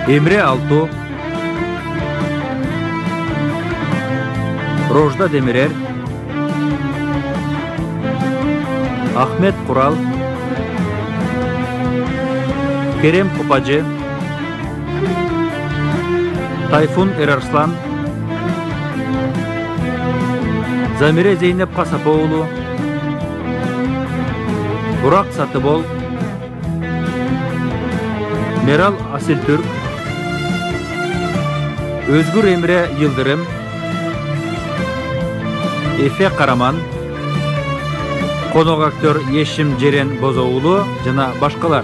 Emre Altu, Rojda Demirer, Ahmet Kural, Kerem Kupacı, Tayfun Erarslan, Zamire Zeynep Kasapoğlu, Burak Satıbol, Meral Asiltürk, Özgür Emre Yıldırım, Efe Karaman, konuk aktör Yeşim Ceren Bozoğlu jana başkalar.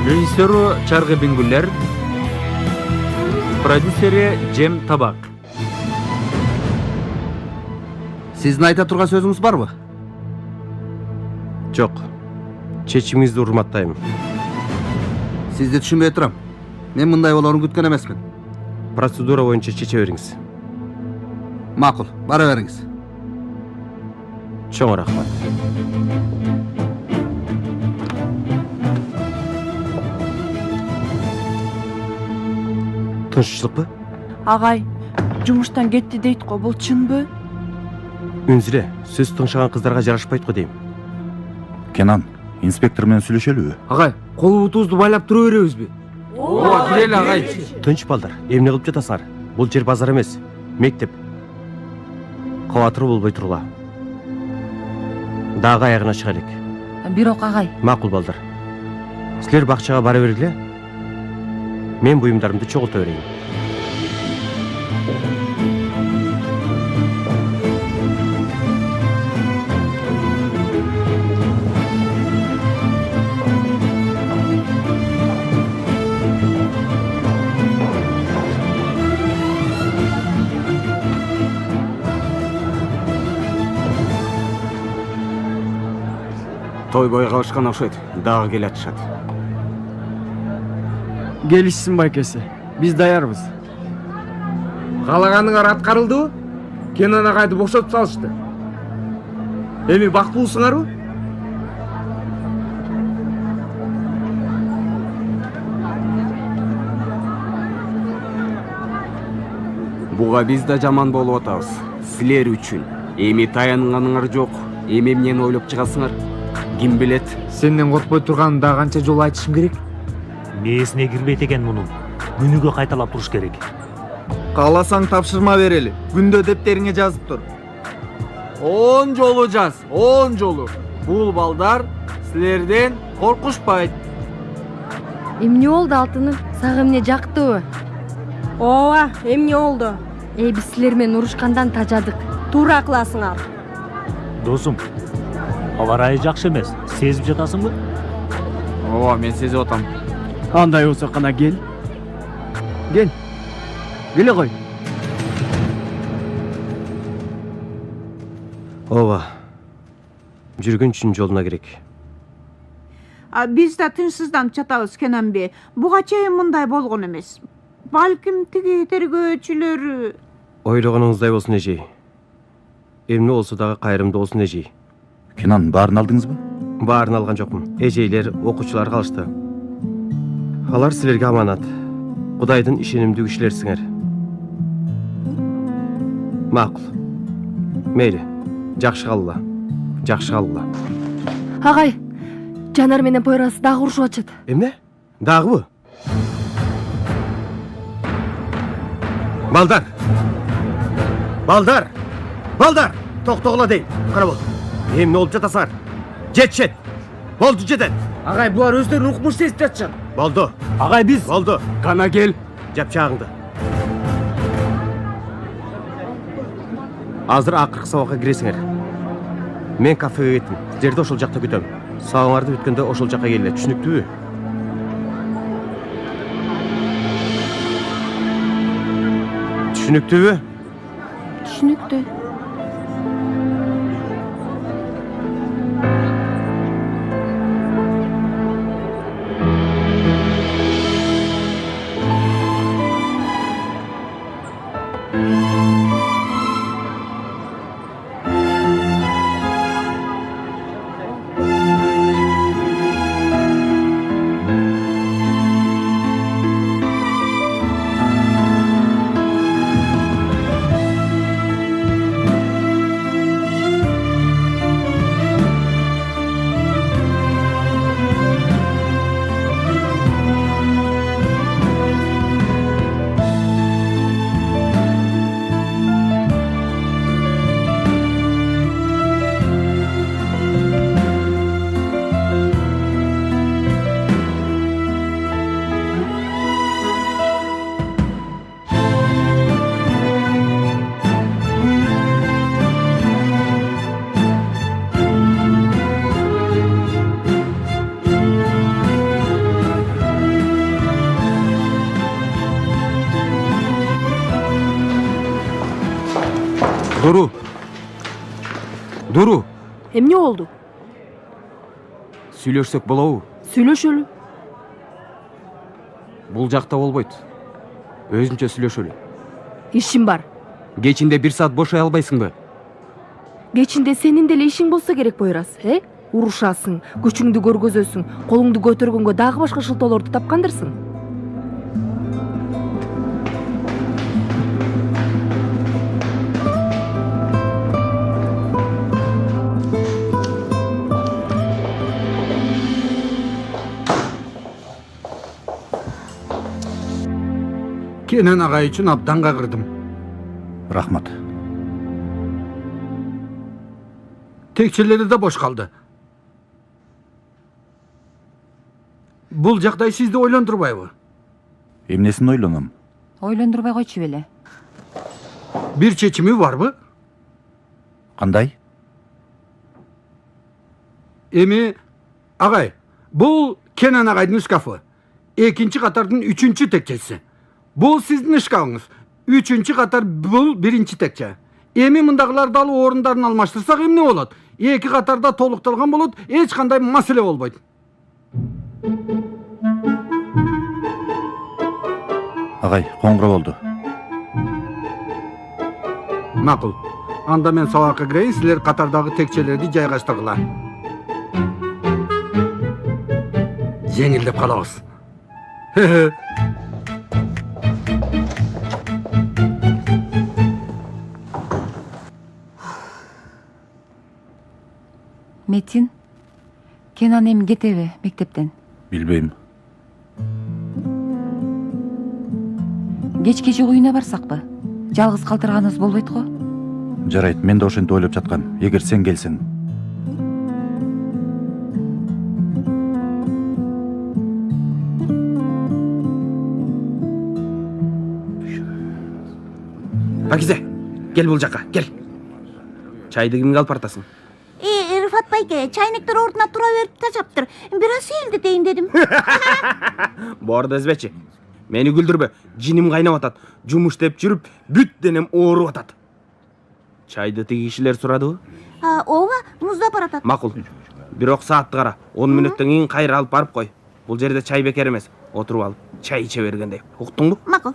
Rejissörü Çargı Bingüller, prodüseri Cem Tabak. Sizin ayta turgan sözünüz barбы? Жоқ. Чечимиңизди урматтайм. Sizди түшүнбөй турам. Мен мындай болоорун күткөн эмесмин. Процедура боюнча чече бериңиз. Макул, бара бериңиз. Чоң рахмат. Тынччылыкпы? Агай, жумуштан кетти дейт го, бул чынбы? Үнзире, сөз тыңшаган кыздарга жарашпайт го дейм. Kenan, inspektor менен сүйлөшөлүбү? Агай, колубутубузду байлап тура беребизби? Ооба, кирели агай. Тынч балдар, эмне кылып жатасыңар? Бул жер базар эмес, мектеп. Кабатыр болбой тургула. Дагы аягына чыга элек. Бирок агай, Макул балдар. Силер бакчага бара бергиле. Мен буюмдарымды чогулта берейин. Тойбой калышкан окшойт, дагы келе атышат. Gelişsin байкеси. Biz daярбыз. Каалаганыңар аткарылдыбы? Kenan агайды бошотуп салышты. Эми бактылуусуңарбы? Буга биз да жаман болуп атабыз. Силер үчүн. Эми таянганыңар жок. Эми эмнени ойлоп чыгасыңар? Ким билет? Сенден коркпой турганын да канча жолу айтышым керек? Мээсине кирбейт экен мунун. Күнүгө кайталап туруш керек. Кааласаң тапшырма берели. Күндө дептериңе жазып тур. 10 жолу жаз, 10 жолу. Бул балдар силерден коркушпайт. Эмне болду Алтыным? Сага эмне жактыбы? Ооба, эмне болду? Биз силер менен урушкандан тажадык. Туура кыласыңар. Досум, аба ырайы жакшы эмес. Сезип жатасыңбы? Ооба, мен сезип атам. Андай болсо кана кел. Кел. Келе кой. Ооба. Жүргөн үчүн жолуна керек. Биз да тынчсызданып жатабыз, Кенанбей. Буга чейин мындай болгон эмес. Балким тиги тергөөчүлөр Ойлогонуңуздай болсун эжей. Эмне болсо дагы кайрымдуу болсун эжей. Kenan, баарын алдыңызбы? Баарын алган жокмун. Эжейлер, окуучулар калышты. Алар силерге аманат. Кудайдын ишенимдүү кишилерсиңер. Макул. Мейли, жакшы калгыла. Жакшы калгыла. Агай, Жанар менен Пойрасы дагы урушуп атышат. Эмне? Дагыбы? Балдар! Балдар! Балдар! Токтогула дейм. Кара бол. Эмне болуп жатасыңар? Жетишет. Болду жетет. Агай, булар өздөрүн укмуш сезип жатышат. Болду. Агай, биз Болду. Кана кел. Жапчагыңды. Азыр акыркы сабакка киресиңер. Мен кафеге кеттим. Силерди ошол жакта күтөм. Сабагыңарды бүткөндө ошол жакка келгиле, түшүнүктүүбү? Түшүнүктүүбү? Түшүнүктүү. Дуру, Эмне болду? сүйлөшсөк болобу? Сүйлөшөлү. Бул жакта болбойт. Өзүнчө сүйлөшөлү. Ишим бар. Кечинде 1 саат бошой албайсыңбы? Кечинде сенин деле ишиң болсо керек Бойрас, Урушасың, күчүңдү көргөзөсүң, колуңду көтөргөнгө дагы башка шылтоолорду тапкандырсың. Kenan agay üçün abdan kagırdım. Рахмат. Tekçeleri de boş kaldı. Bul jagday sizdi oylandırbayбы? Эмнесин ойлоном? Ойлондурбай койчу беле. Bir çeçimi var mı? Кандай? Emi agay, bul Kenan agayдын ышкафы. Ekinci katardın 3. tekçesi. Bul sizdin ышкабыңыз. 3. katar bul 1. tekçe. Emi mındagılарды алып орындарын алмаштырсак эмне болот? 2 катарда толукталган болот, эч кандай маселе болбойт. Агай, коңгуроо болду. Макул. Анда мен сабакка кирейин, силер катардагы текчелерди жайгаштыргыла. Жеңилдеп калабыз. Метин, Кенан эми кетеби мектептен? Билбейм. Кечке уюна барсакпы? Жалгыз калтырганыбыз болбойт го? Жарайт, мен да ошентип ойлоп жаткам. Эгер сен келсең. Пакизе, кел бул жака, кел. Чайды кимге алып бартасың? Рыфат байке, чайниктер ордуна тура берип тажаптыр. Бир аз сейилдетейин дедим. Борду эзбечи. Мени күлдүрбө. Жиним кайнап атат. Жумуш деп жүрүп, бүт денем ооруп атат. Чайды тиги кишилер сурадыбы? Ооба, муздап баратат. Макул. Бирок саатты кара. 10 мүнөттөн кийин кайра алып барып кой. Бул жерде чай бекер эмес. Отуруп алып, чай иче бергендей. Уктуңбу? Макул.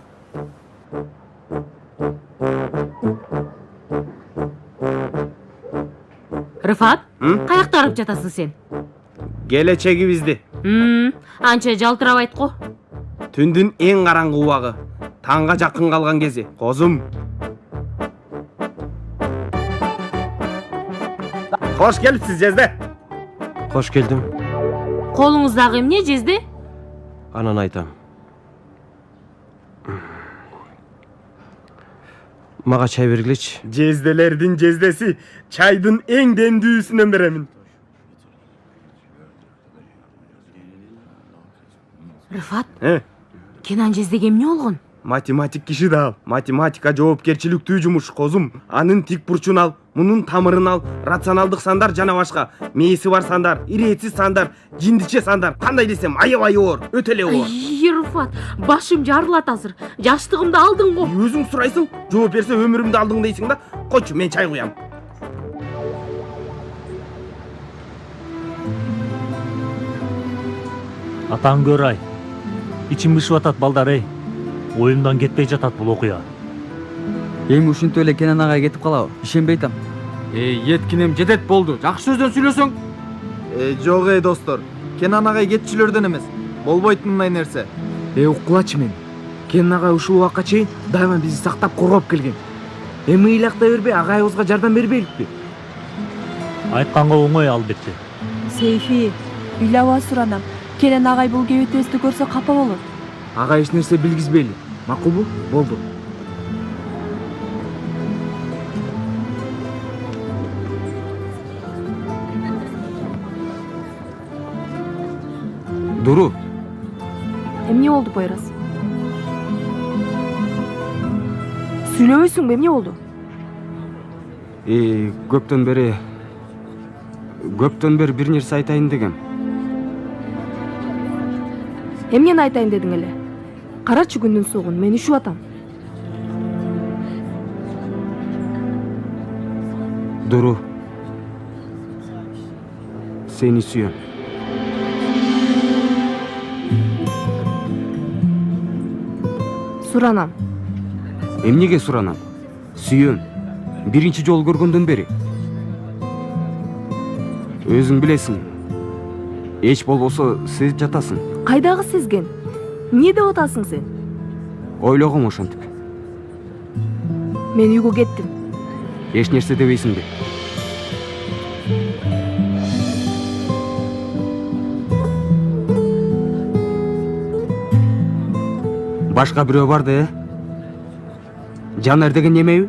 Рыфат, каякта барып жатасың сен? Келечегибизди. Анча жалтырабайт го. Түндүн эң караңгы убагы, таңга жакын калган кези. Козум. Кош келипсиз, Жезде. Кош келдим. Колуңуздагы эмне, Жезде? Анан айтам. Мага чай бергилечи. Жезделердин жездеси, чайдын эң дендүүсүнөн беремин. Рыфат, Кенан Жездеге эмне болгон? Математик киши да ал. Математика жоопкерчиликтүү жумуш, козум. Анын тик бурчун ал мунун тамырын ал. Рационалдык сандар жана башка. Мээси бар сандар, иретсиз сандар, жиндиче сандар. Кандай десем, аябай оор, өтө эле оор. Рыфат, башым жарылат азыр. Жаштыгымды алдың го. Өзүң сурайсың, жооп берсе өмүрүмдү алдың дейсиң да. Койчу, мен чай куям. Атаң көр ай. Ичим бышып атат балдар эй. Оюмдан кетпей жатат бул окуя. Эми ушинтип эле Кенен агай кетип калабы? Ишенбей атам. Еткинем жетет болду. Жакшы сөздөн сүйлөсөң. Жок достор. Кенен агай кетчүлөрдөн эмес. Болбойт мындай нерсе. Уккулачы мен. Кенен агай ушул убакка чейин дайыма бизди сактап коргоп келген. Эми ыйлакта бербей агайыбызга жардам бербейликпи? Айтканга оңой албетте. Сейфи, ыйлаба суранам. Кенен агай бул кебетебизди көрсө капа болот. Агай эч нерсе билгизбейли. Макулбу? Болду. Дуру, Эмне болду Пойрас? Сүйлөбөйсүңбү, эмне болду? көптөн бери бир нерсе айтайын дегем. Эмнени айтайын дедиң эле? Карачы күндүн суыгун, мен үшүп атам. Дуру, сени сүйөм. Суранам. Эмнеге суранам? Сүйөм. Биринчи жолу көргөндөн бери. Өзүң билесиң. Эч болбосо сезип жатасың. Кайдагы сезген? Эмне деп атасың сен? Ойлогом ошентип. Мен үйгө кеттим. Эч нерсе дебейсиңби? Башка бирөө бар да, Жанар деген немеби?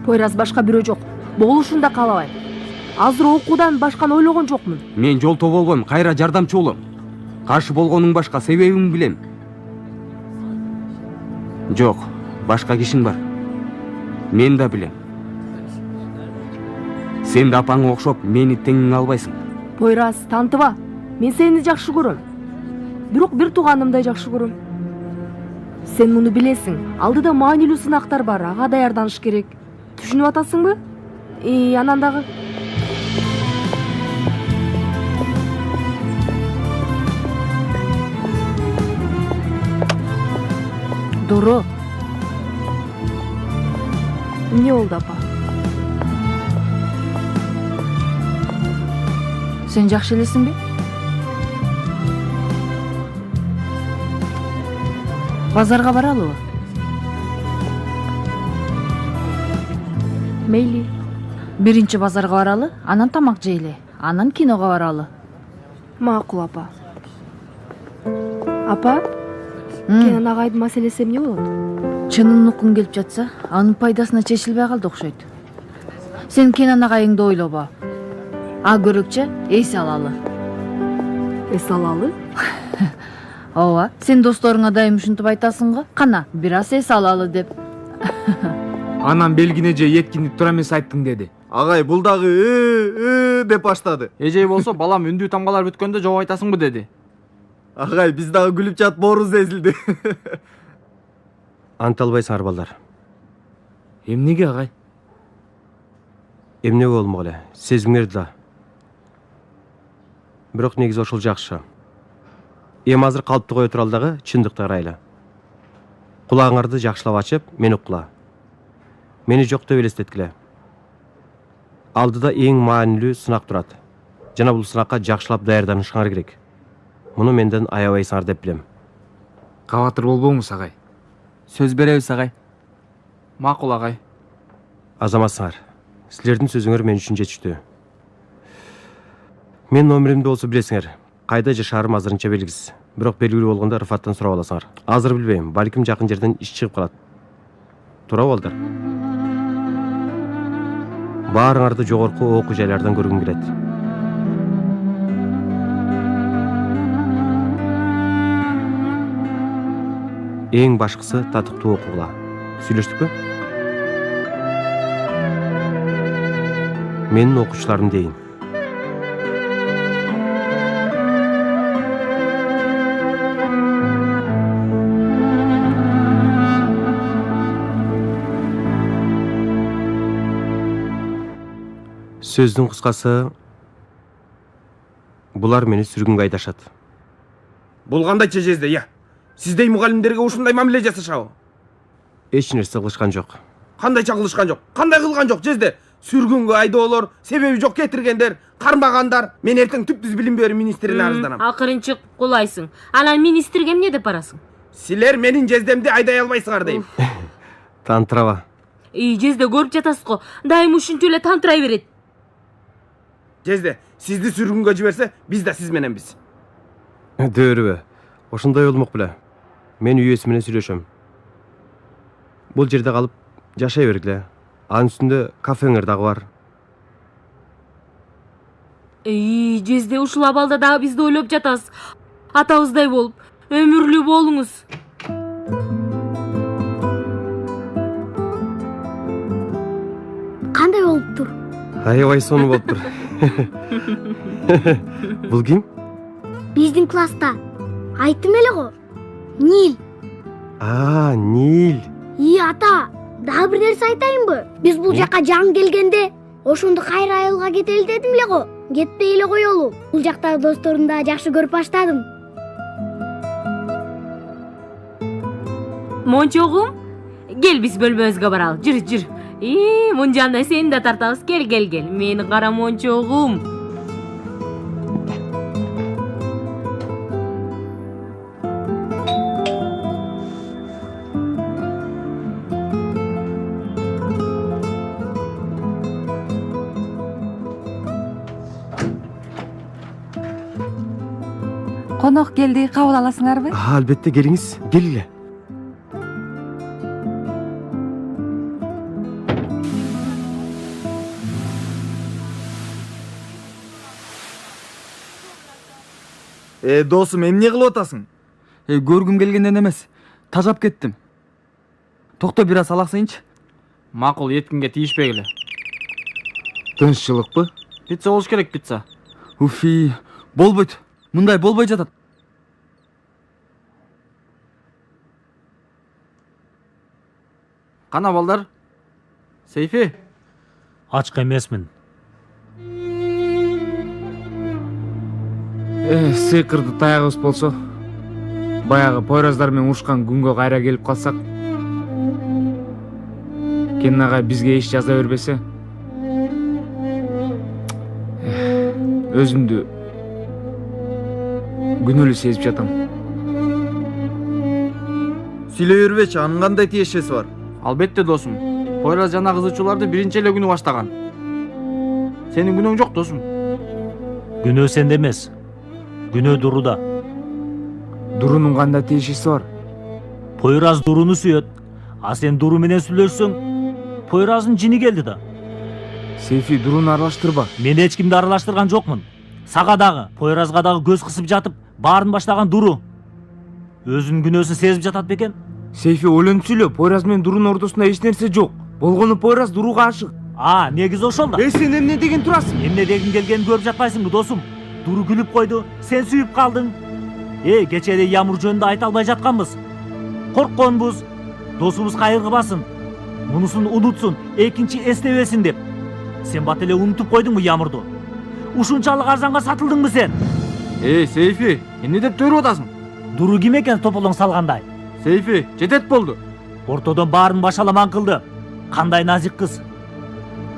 Пойрас, башка бирөө жок. Болушун да каалабайм. Азыр окуудан башканы ойлогон жокмун. Мен жолто болбойм, кайра жардамчы болом. Каршы болгонуң башка, себебиң билем. Жок, башка кишиң бар. Мен да билем. Сен да апаңа окшоп мени теңиң албайсың. Пойрас, тантыба. Мен сени жакшы көрөм. Бирок бир тууганымдай жакшы көрөм. Сен муну билесиң. Алдыда маанилүү сынактар бар, ага даярданыш керек. Түшүнүп атасыңбы? Анан дагы Дуру. Эмне болду, апа? Сен жакшы элесиңби? Базарга баралыбы? Мейли. Биринчи базарга баралы, анан тамак жейли, анан киного баралы. Макул, апа. Апа, Кенен агайдын маселеси эмне болот? Чынын уккуң келип жатса, анын пайдасына чечилбей калды окшойт. Сен Кенен агайыңды ойлобо. А көрөкчө эс алалы. Эс алалы? Ооба, сен досторуңа дайым ушинтип айтасың го. Кана, бир аз эс алалы деп. Анан белгине же еткинип тура эмес айттың деди. Агай бул дагы деп баштады. Эжей болсо балам үндүү тамгалар бүткөндө жооп айтасыңбы деди. Агай биз дагы күлүп жатып боорубуз эзилди. Анталбайсыңар балдар. Эмнеге агай? Эмне болмогу эле, сезимдер да. Бирок негизи ошол жакшы. Эми азыр калыпты кое туралы дагы чындыкты карайлы. Кулагыңарды жакшылап ачып, мени уккула. Мени жок деп элестеткиле. Алдыда эң маанилүү сынак турат. Жана бул сынакка жакшылап даярданышыңар керек. Муну менден аябайсыңар деп билем. Кабатыр болбоңуз агай. Сөз беребиз агай. Макул агай. Азаматсыңар. Силердин сөзүңөр мен үчүн жетиштүү. Мен номеримди болсо билесиңер. Кайда жашаарым азырынча белгисиз. Бирок белгилүү болгондо Рыфаттан сурап аласыңар. Азыр билбейм, балким жакын жерден иш чыгып калат. Тура балдар. Баарыңарды жогорку окуу жайлардан көргүм келет. Эң башкысы татыктуу окугула. Сүйлөштүкпү? Менин окуучуларым дейин. Сөздүн кыскасы, булар мени сүргүнгө айдашат. Бул кандайча жезде, я? Сиздей мугалимдерге ушундай мамиле жасашабы? Эч нерсе кылышкан жок. Кандайча кылышкан жок? Кандай кылган жок жезде? Сүргүнгө айдоолор, себеби жок кетиргендер, кармагандар. Мен эртең түп-түз билим берүү министрине арызданам. Акырынчы кулайсың. Анан министрге эмне деп барасың? Силер менин жездемди айдай албайсыңар дейм. Тантыраба. Жезде көрүп жатасыз го. Дайым ушунча эле тантырай берет. Жезде, сизди сүргүнгө жиберсе, биз да сиз мененбиз. Дөөрүбө. Ошондой болмок беле. Мен үй ээси менен сүйлөшөм. Бул жерде калып жашай бергиле. Анын үстүндө кафеңер дагы бар. Жезде ушул абалда дагы бизди ойлоп жатасыз. Атабыздай болуп, өмүрлүү болуңуз. Кандай болуптур? Аябай сонун болуптур. Бул ким? Биздин класста. Айттым эле го. Нил. Нил. Ата, дагы бир нерсе айтайынбы? Биз бул жака жаңы келгенде, ошондо кайра айылга кетели дедим эле го. Кетпей эле коелу. Бул жактагы досторумду да жакшы көрүп баштадым. Мончогум, кел биз бөлмөбүзгө баралы. Жүр. Мун жандай сени да тартабыз. Кел. Мени кара мончогум. Конок келди, кабыл аласыңарбы? Албетте, келиңиз. Келгиле. Досум, эмне кылып атасың? Көргүм келгенден эмес. Тажап кеттим. Токто бир аз алаксыйынчы. Макул, эткинге тийишпегиле. Тынччылыкпы? Пицца болуш керек, пицца. Уфи, болбойт. Мындай болбой жатат. Кана балдар? Сейфи? Ачка эмесмин. Сыйкырды таягыбыз болсо, баягы пойраздар менен урушкан күнгө кайра келип калсак, Кенен агай бизге иш жаза бербесе, өзүмдү күнөөлүү сезип жатам. Сүйлөй бербечи, анын кандай тиешеси бар? Албетте, досум. Пойраз жана кызычууларды биринчи эле күнү баштаган. Сенин күнөөң жок, досум. Күнөө сенде эмес. Күнөө Дуруда. Дурунун кандай тиешеси бар? Пойраз Дуруну сүйөт. А сен Дуру менен сүйлөшсөң, Пойраздын жини келди да. Сейфи, Дуруну аралаштырба. Мен эч кимди аралаштырган жокмун. Сага дагы, Пойразга дагы көз кысып жатып, баарын баштаган Дуру. Өзүнүн күнөөсүн сезип жатат бекен. Сейфи, ойлонуп сүйлө. Пойраз менен Дурунун ортосунда эч нерсе жок. Болгону Пойраз Дуруга ашык. Негизи ошол да. Сен эмне деген турасың? Эмне деген келгенин көрүп жатпайсыңбы, досум? Дуру күлүп койду, сен сүйүп калдың. Кечээ эле Ямур жөнүндө айта албай жатканбыз. Коркконбуз. Досубуз кайгырбасын. Мунусун унутсун, экинчи эстебесин деп. Сен бат эле унутуп койдуңбу Ямурду? Ушунчалык арзанга сатылдыңбы сен? Сейфи, эмне деп төрүп атасың? Дуру ким экен тополоң салгандай? Сейфи, жетет болду. Ортодон баарын башаламан кылды. Кандай назик кыз.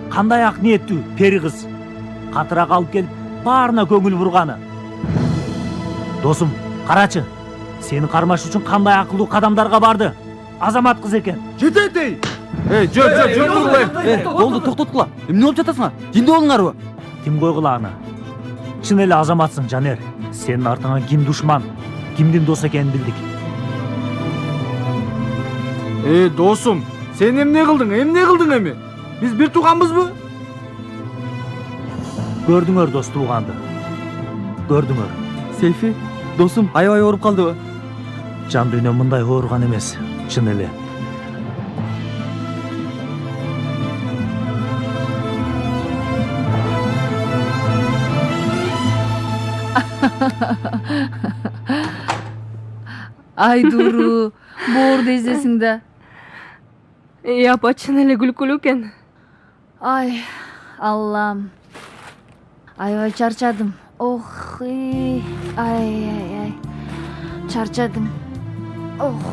Кандай ак ниеттүү, пери кыз. Катырак алып келип, баарына көңүл бурганы. Досум, карачы. Сени кармаш үчүн кандай акылдуу кадамдарга барды. Азамат кыз экен. Жетет ей! Жөн. Болду, токтоткула. Эмне болуп жатасыңар? Жинде болуңарбы? Ким койгула аны? Чын эле азаматсың, Жанер. Сенин артыңан ким душман, кимдин дос экенин билдик. Досум, сен эмне кылдың эми? Биз бир тууганбызбы? Көрдүңөр дос тууганды. Көрдүңөр. Сейфи, досум аябай ооруп калдыбы? Жан дүйнө мындай ооруган эмес, чын эле. Ай Дуру, боорду эзесиң да. Апа чын эле күлкүлүү экен. Ай, Аллам. Аябай чарчадым. Ох, ай. Чарчадым. Ох.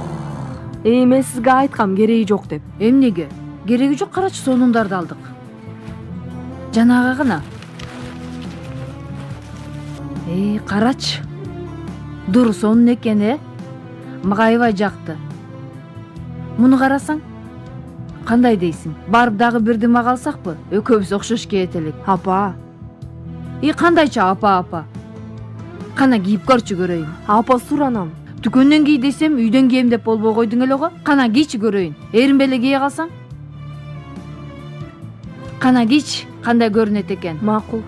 Мен сизге айткам кереги жок деп. Эмнеге? Кереги жок, карачы сонуңдарды алдык. Жанага гана. Карачы. Дуру сонун экен, Мага аябай жакты. Муну карасаң, кандай дейсиң? Барып дагы бирдеме калсакпы? Экөөбүз окшош кээт элек. Апа. Кандайча апа? Кана кийип көрчү көрөйүн. Апа суранам. Дүкөндөн кий десем, үйдөн кийем деп болбой койдуң эле го. Кана кийчи көрөйүн. Эринбеле кие калсаң. Кана кийчи, кандай көрүнөт экен. Макул.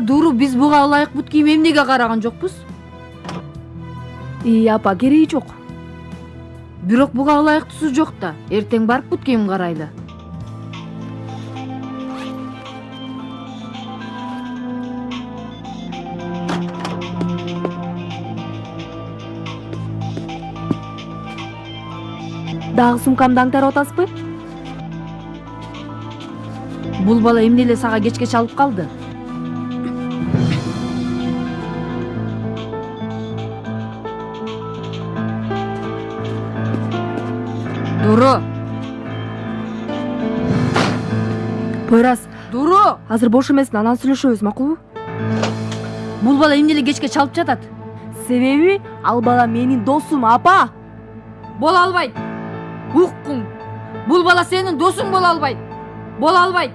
Дуру, биз буга ылайык бут кийим эмнеге караган жокпуз? Апа, кереги жок. Бирок буга ылайыктуусу жок да. Эртең барып бут кийим карайлы. Дагы сумкамды аңтарып атасызбы? Бул бала эмне эле сага кечке чалып калды? Дуру. Пойрас. Дуру. Азыр бош эмесин, анан сүйлөшөбүз, макулбу? Бул бала эмне эле кечке чалып жатат? Себеби ал бала менин досум, апа. Бола албайт. Уккуң. Бул бала сенин досуң боло албайт. Боло албайт.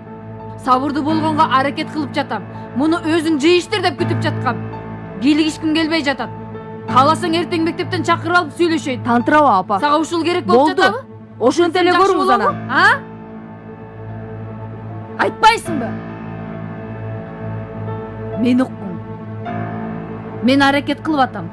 Сабырдуу болгонго аракет кылып жатам. Муну өзүң жыйыштыр деп күтүп жаткам. Кийлигишким келбей жатат. Кааласаң эртең мектептен чакырып алып сүйлөшөйт. Тантыраба, апа. Сага ушул керек болуп жатабы? Ошентип эле көрүңүз анан. Айтпайсыңбы? Мен уккум. Мен аракет кылып атам.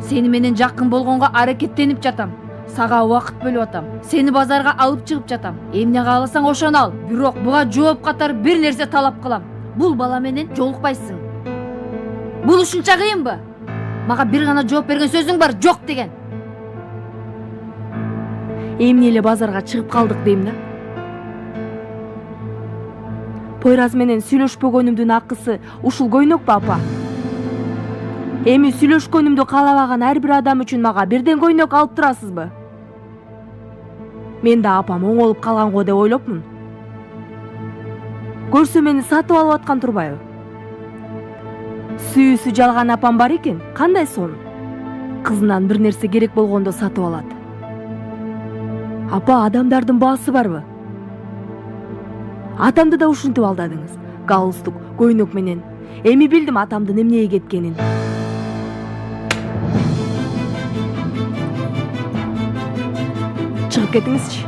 Сени менен жакын болгонго аракеттенип жатам. Сага убакыт бөлүп атам. Сени базарга алып чыгып жатам. Эмне кааласаң ошону ал. Бирок буга жооп катары бир нерсе талап кылам. Бул бала менен жолукпайсың. Бул ушунча кыйынбы? Мага бир гана жооп берген сөзүң бар, жок деген. Эмне эле базарга чыгып калдык дейм да. Пойраз менен сүйлөшпөгөнүмдүн акысы ушул көйнөкпү, апа? Эми сүйлөшкөнүмдү каалабаган ар бир адам үчүн мага бирден көйнөк алып турасызбы? Мен да апам оңолуп калганго деп ойлопмун. Көрсө мени сатып алып аткан турбайбы? Сүйүүсү жалган апам бар экен, кандай сон? Кызынан бир нерсе керек болгондо сатып алат. Апа, адамдардын баасы барбы? Атамды да ушинтип алдадыңыз. Галстук, көйнөк менен. Эми билдим атамдын эмнеге кеткенин. Чыгып кетиңизчи.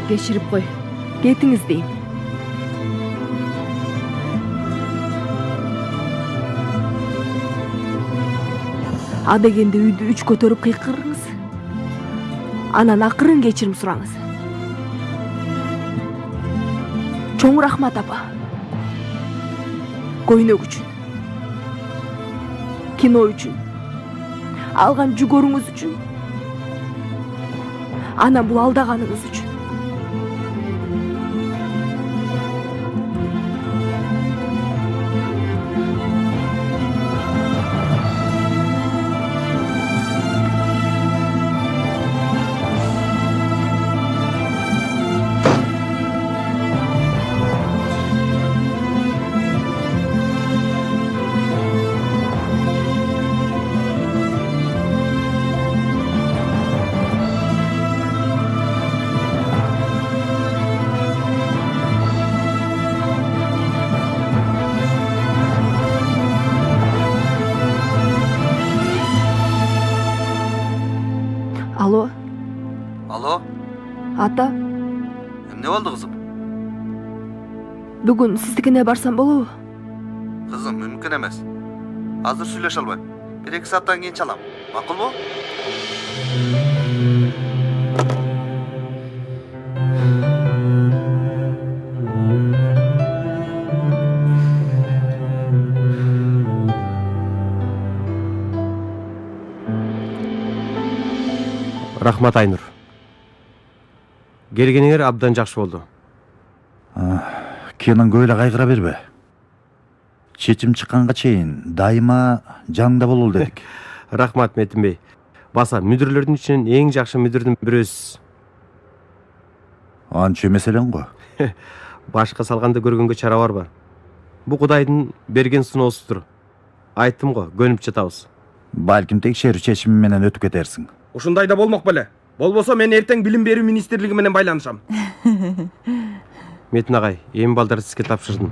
Кечирип кой. Кетиңиз дейм. Адегенде үйдү 3 көтөрүп кыйкырыңыз. Анан акырын кечирим сураңыз. Чоң рахмат, апа. Көйнөк үчүн. Кино үчүн. Алган жүгөрүңүз үчүн. Анан бул алдаганыңыз үчүн. Алло. Алло, Ата, эмне болду кызым? бүгүн сиздикине барсам болобу? Кызым, мүмкүн эмес. Азыр сүйлөшө албайм. 1-2 сааттан кийин чалам. Макулбу? Рахмат Айнур. Келгениңер абдан жакшы болду. Кенан көп эле кайгыра бербе. Чечим чыкканга чейин дайыма жаныңда бололу дедик. Рахмат Метин бей. Баса, мүдүрлөрдүн ичинен эң жакшы мүдүрдүн бирөөсүз. Анча меселең го. Башка салганды көргөнгө чара барбы? Бу Кудайдын берген сыноосуздур. Айттым го, көнүп жатабыз. Балким текшерүү чечими менен өтүп кетерсиң. Ушундай да болмок беле. Болбосо мен эртең билим берүү министрлиги менен байланышам. Метин агай, эми балдарды сизге тапшырдым.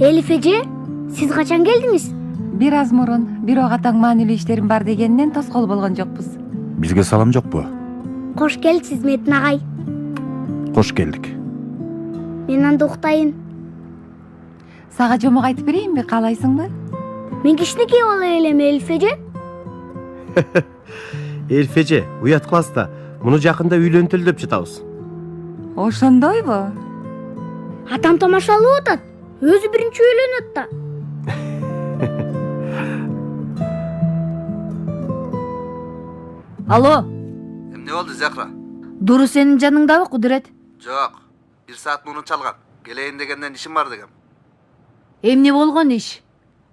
Элиф эже, сиз качан келдиңиз? Бир аз мурун бирок атаң маанилүү иштерим бар дегенинен тоскоол болгон жокпуз. Бизге салам жокпу? Кош келипсиз Метин агай. Кош келдик. Мен анда уктайын. Сага жомок айтып берейинби, каалайсыңбы? Мен кичинекей кийип ала элем Элиф эже. Элиф эже, уят кыласыз да. Муну жакында үйлөнтөлү деп жатабыз. Ошондойбу? Атам тамашалап атат. Өзү биринчи үйлөнөт да. Алло, Эмне болду, Захра? Дуру сенин жаныңдабы, Кудурет? Жок. 1 саат мурун чалган. Келейин дегенден ишим бар дегем. Эмне болгон иш?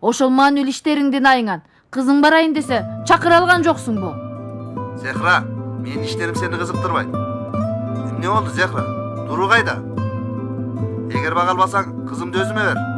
Ошол маанилүү иштериңдин айыңан. Кызың барайын десе, чакыра алган жоксуңбу? Захра, менин иштерим сени кызыктырбайт. Эмне болду, Захра? Дуру кайда? Эгер бага албасаң, кызымды өзүмө бер.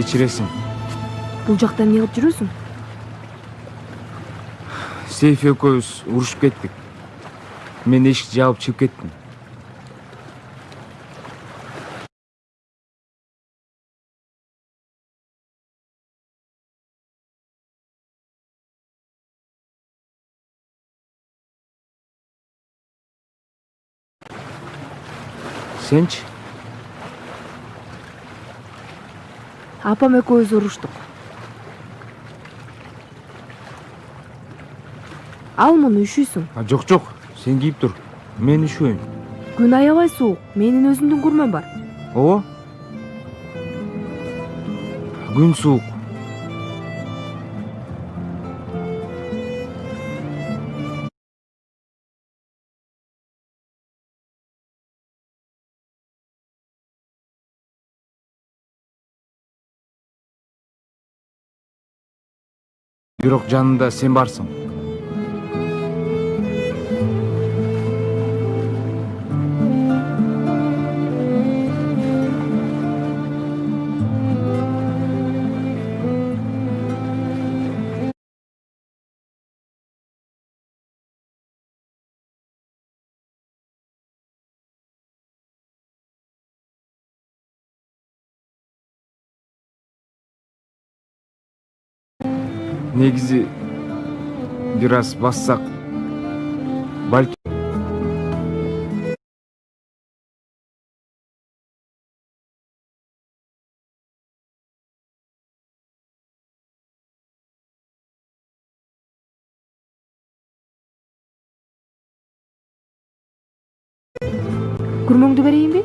Кечиресиң. Бул жакта эмне кылып жүрөсүң? Сейф экөөбүз урушуп кеттик. Мен эшикти жаап чыгып кеттим. Сенчи? Апам экөөбүз уруштук. Ал муну үшүйсүң. Жок, сен кийип тур. Мен үшөйм. Күн аябай суук. Менин өзүмдүн күрмөм бар. Ооба. Күн суук. Бирок жанында сен барсың. Негизи бир аз бассак, балки Күрмөңдү берейинби?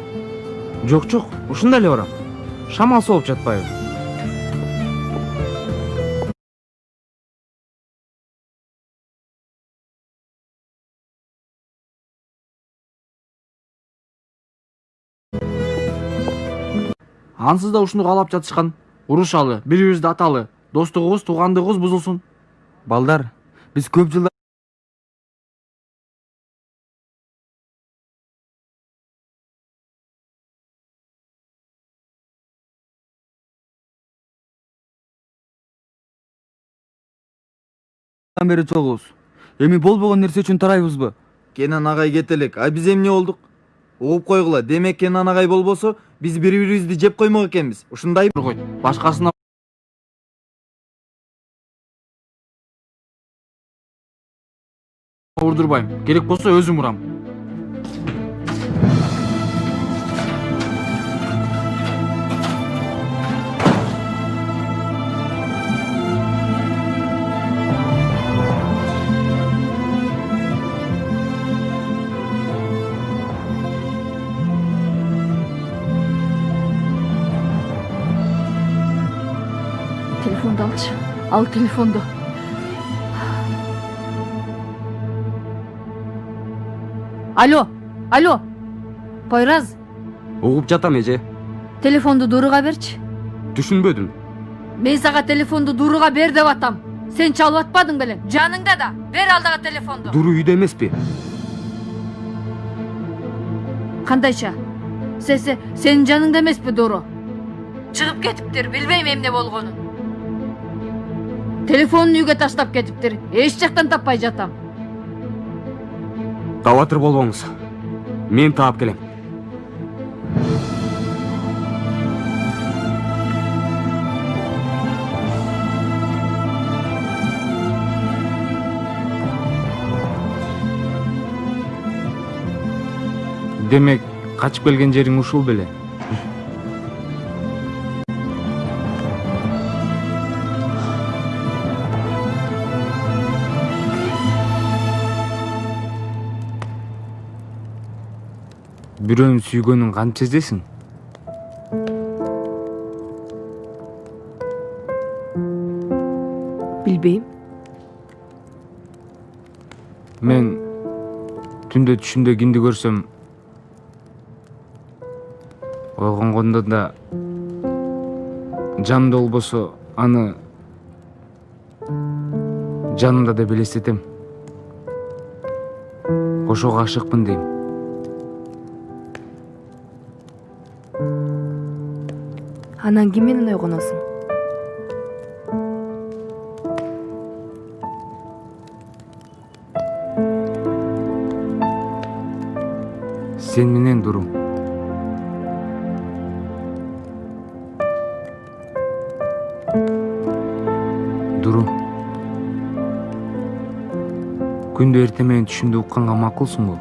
жок, ушунда эле барам. Шамал соолуп жатпайбы? Ансыз да ушуну каалап жатышкан. Урушалы, бири-бирибизди аталы, достугубуз, туугандыгыбыз бузулсун. Балдар, биз көп жылдар бери чогубуз. Эми болбогон нерсе үчүн тарайбызбы? Кенан агай кетелик. Ай биз эмне болдук? Угуп койгула. Демек Кенан агай болбосо биз бири-бирибизди жеп коймок экенбиз. Ушундай Койт. Башкасына урдурбайм. Керек болсо өзүм урам. Telefondu alçı. Al telefondu. Alo. Alo. Poyraz. Угуп жатам эже. Telefondu Duru'ga berçi. Түшүнбөдүм. Men sağa telefondu Duru'ga ber dep atam. Sen çalıp atmadın belem. Canыңda da. Ver aldığa telefondu. Дуру үйдө эмеспи? Kandayça? Senin canыңda emespi Duru? Çıkıp ketiptir. Bilbeyim emne bolgonun. Telefonunu үйгө таштап кетиптир. Эч жактан таппай жатам. Табатыр болбоңуз. Мен таап келем. Демек, качып келген жериң ушул беле. Бирөөнүн сүйгөнүн канча эзесиң? Билбейм. Мен түндө түшүмдө кимди көрсөм, ойгонгондо да жанымда болбосо аны жанымда деп элестетем. Ошого ашыкмын дейм. Анан ким менен ойгоносуң? Сен менен Дуру. Дуру. Күндө эртең менен түшүмдө укканга макулсуңбу?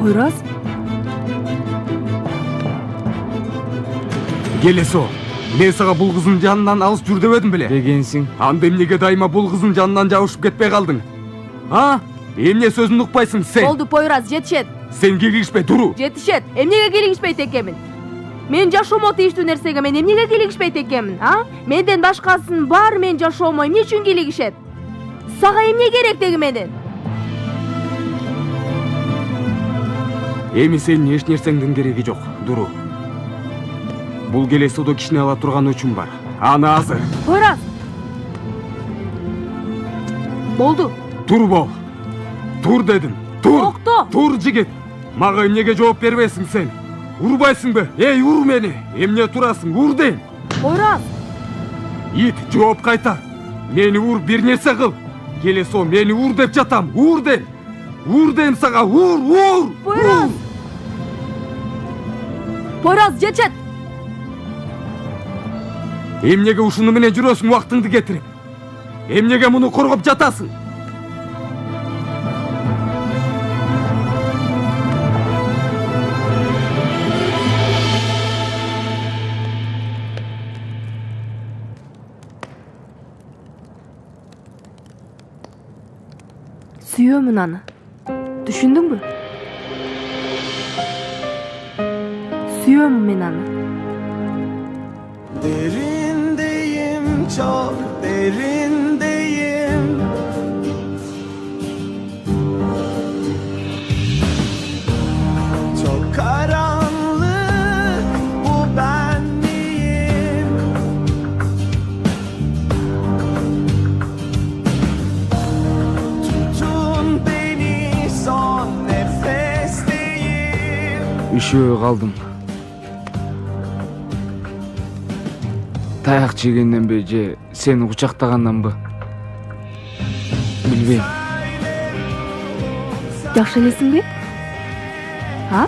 Poyraz? Келесо. Мен сага бул кыздын жанынан алыс жүр дебедим беле? Дегенсиң. Анда эмнеге дайыма бул кыздын жанынан жабышып кетпей калдың? А? Эмне сөзүмдү укпайсың сен? Болду Poyraz, жетишет. Сен кийлигишпе, Дуру. Жетишет. Эмнеге кийлигишпейт экенмин? Мен жашоомо тийиштүү нерсеге мен эмнеге кийлигишпейт экенмин, а? Менден башкасынын баары мен жашоомо эмне үчүн кийлигишет? Сага эмне керек деги менен? Эми сенин эч нерсеңдин кереги жок, Дуру. Бул келесодо кишине ала турган өчүм бар. Аны азыр. Poyraz. Болду. Тур бол. Тур дедим. Тур. Токто. Тур жигит. Мага эмнеге жооп бербейсиң сен? Урбайсыңбы? Эй, ур мени. Эмне турасың? Ур дейм. Poyraz. Ит, жооп кайтар. Мени ур, бир нерсе кыл. Келесо, мени ур деп жатам. Ур дейм. Ур дейм сага. Ур. Poyraz. Poyraz, жетет. Эмнеге ушуну менен жүрөсүң убактыңды кетирип? Эмнеге муну коргоп жатасың? Сүйөмүн аны. Түшүндүңбү? Suyuyorum ben anne. Derindeyim, çok derindeyim. түшүбөй калдым. Таяк жегенденби же сени кучактаганданбы? Билбейм. Жакшы элесиңби? А?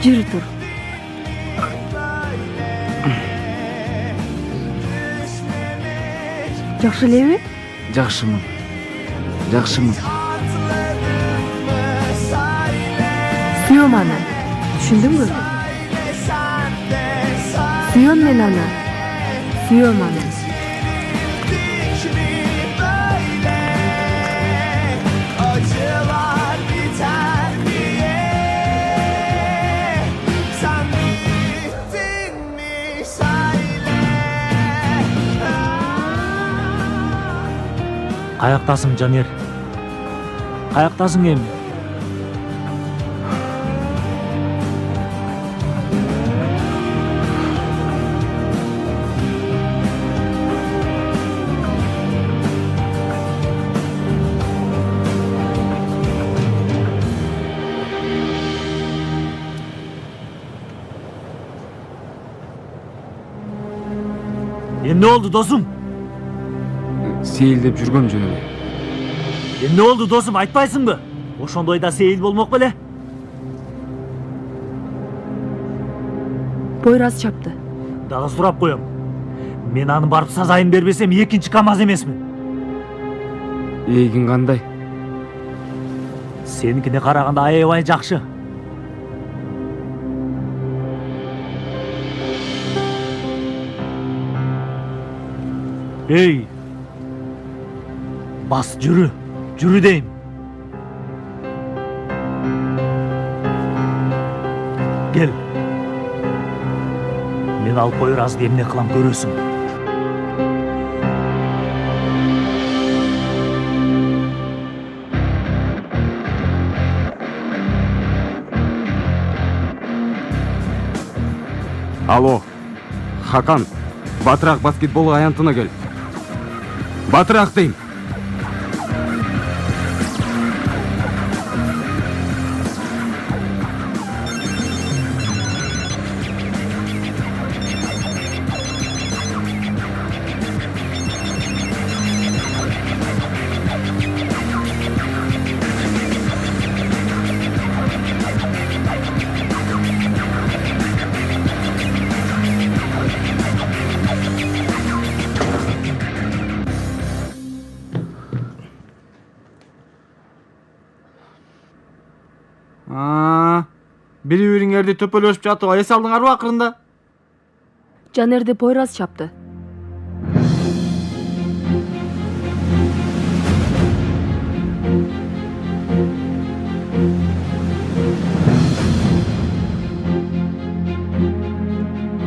Жүрү тур. Жакшы элеби? Жакшымын. Жакшымын. Сүйөм аны. Түшүндүңбү? Сүйөм мен аны. Сүйөм аны. Acılar biter diye sen bittin mi söyle. Каяктасың, Жанер? Каяктасың эми? Эмне болду, досум? Сейилдеп жүргөм жөн эле. Эмне болду, досум, айтпайсыңбы? Ошондой да сейил болмок беле? Пойраз чапты. Дагы сурап коем. Мен аны барып сазайын бербесем, экинчи КамАЗ эмесмин. Эгин кандай? Сеникине караганда аябай жакшы. Эй! Бас, жүрү. Жүрү дейм. Кел. Мен алып Пойразды эмне кылам көрөсүң. Алло, Хакан, батыраак баскетбол аянтына кел. Батыраак дейм. Бири-бириңерди төпөлөшүп жатууга эс алдыңарбы акырында? Жанерди Пойраз чапты.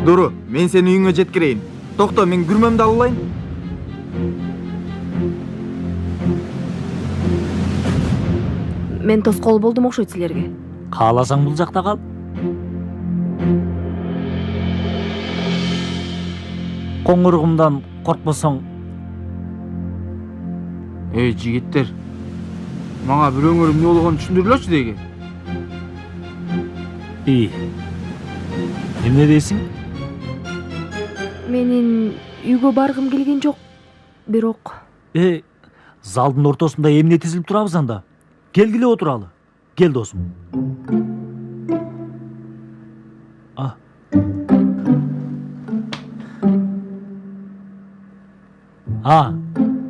Дуру, мен сени үйүңө жеткирейин. Токто, мен күрмөмдү алайын. Мен тоскоол болдум окшойт силерге. Кааласаң бул жакта кал. Коңургумдан коркпосоң. Эй, жигиттер. Мага бирөөңөр эмне болгонун түшүндүрүлөчү деги. Эмне дейсиң? Менин үйгө баргым келген жок. Бирок залдын ортосунда эмне тизилип турабыз анда? Келгиле отуралы. Кел, досум.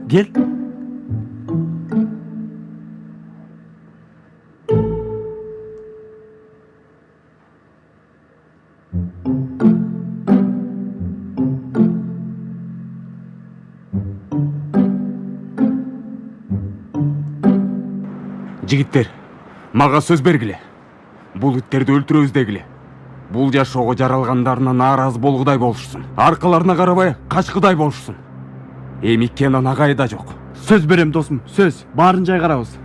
Кел. Жигиттер, мага сөз бергиле. Бул иттерди өлтүрөбүз дегиле. Бул жашоого жаралгандарына нааразы болгудай болушсун. Аркаларына карабай качкыдай болушсун. Эми Кенан агай да жок. Сөз берем досум, сөз. Баарын жайгарабыз.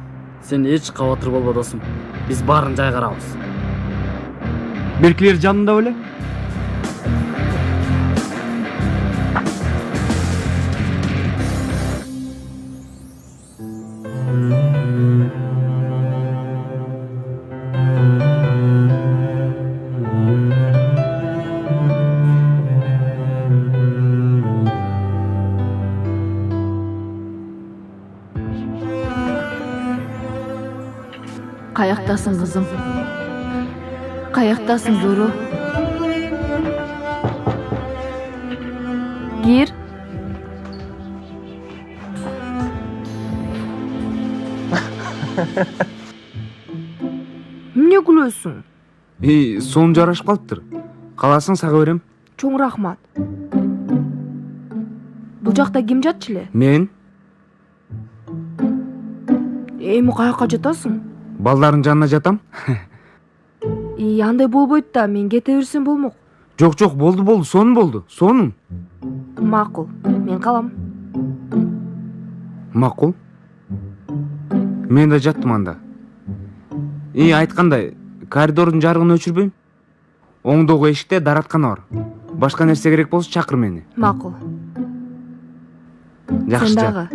Сен эч кабатыр болбо досум. Биз баарын жайгарабыз. Беркилер жанында беле? Kayaktasın kızım. Kayaktasın Duru. Gir. Эмне күлөсүң? Сонун жарашып калыптыр. Каласың сага берем. Чоң рахмат. Бул жакта ким жатчу эле? Мен Эми каяка жатасың? балдардын жанына жатам. Андай болбойт да, мен кете берсем болмок. Жок, болду, сонун болду. Сонун. Макул, мен калам. Макул. Мен да жаттым анда. Айткандай, коридордун жарыгын өчүрбөйм. Оңдогу эшикте дараткана бар. Башка нерсе керек болсо чакыр мени. Макул. Жакшы. Сен дагы.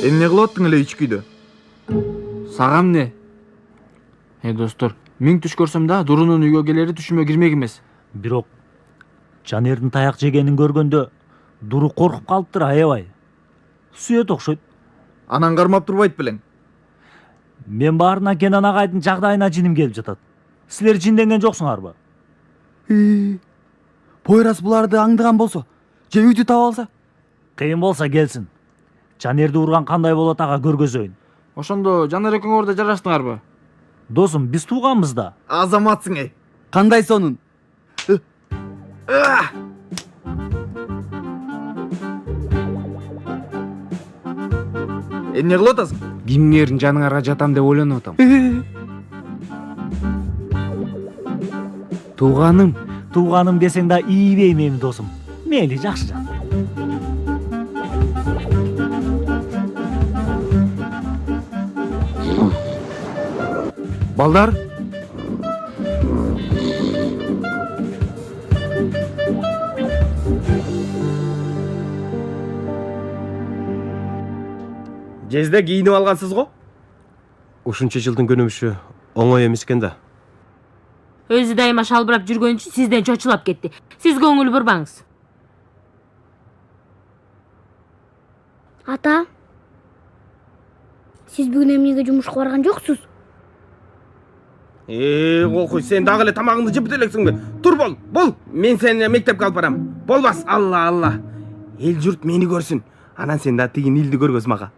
Эмне кылып аттың эле ичкүйдө? Сага эмне? Достор, миң түш көрсөм да Дурунун үйгө келери түшүмө кирмек эмес. Бирок Жанердин таяк жегенин көргөндө Дуру коркуп калыптыр аябай. Сүйөт окшойт. Анан кармап турбайт белең. Мен баарына Кенан агайдын жагдайына жиним келип жатат. Силер жинденген жоксуңарбы? Пойрас буларды аңдыган болсо, же үйдү таап алса? Кыйын болса келсин. Жанерди урган кандай болот ага көргөзөйүн. Ошондо Жанер экөөңөр да жараштыңарбы? Досум, биз тууганбыз да. Азаматсың эй. Кандай сонун? Эмне кылып атасың? Кимдердин жаныңарга жатам деп ойлонуп атам. Тууганым десең да ийбейм эми досум. Мейли, жакшы жак. Балдар, Жезде кийинип алгансыз го? Ушунча жылдын көнүмүшү оңой эмес экен да. Өзү дайыма шалбырап жүргөн үчүн сизден чочулап кетти. Сиз көңүл бурбаңыз. Ата, сиз бүгүн эмнеге жумушка барган жоксуз? Колкуй, сен дагы эле тамагыңды жеп элексиңби? Тур бол, мен сени мектепке алып барам. Болбас, алла. Эл журт мени көрсүн. Анан сен да тигин илди көргөз мага.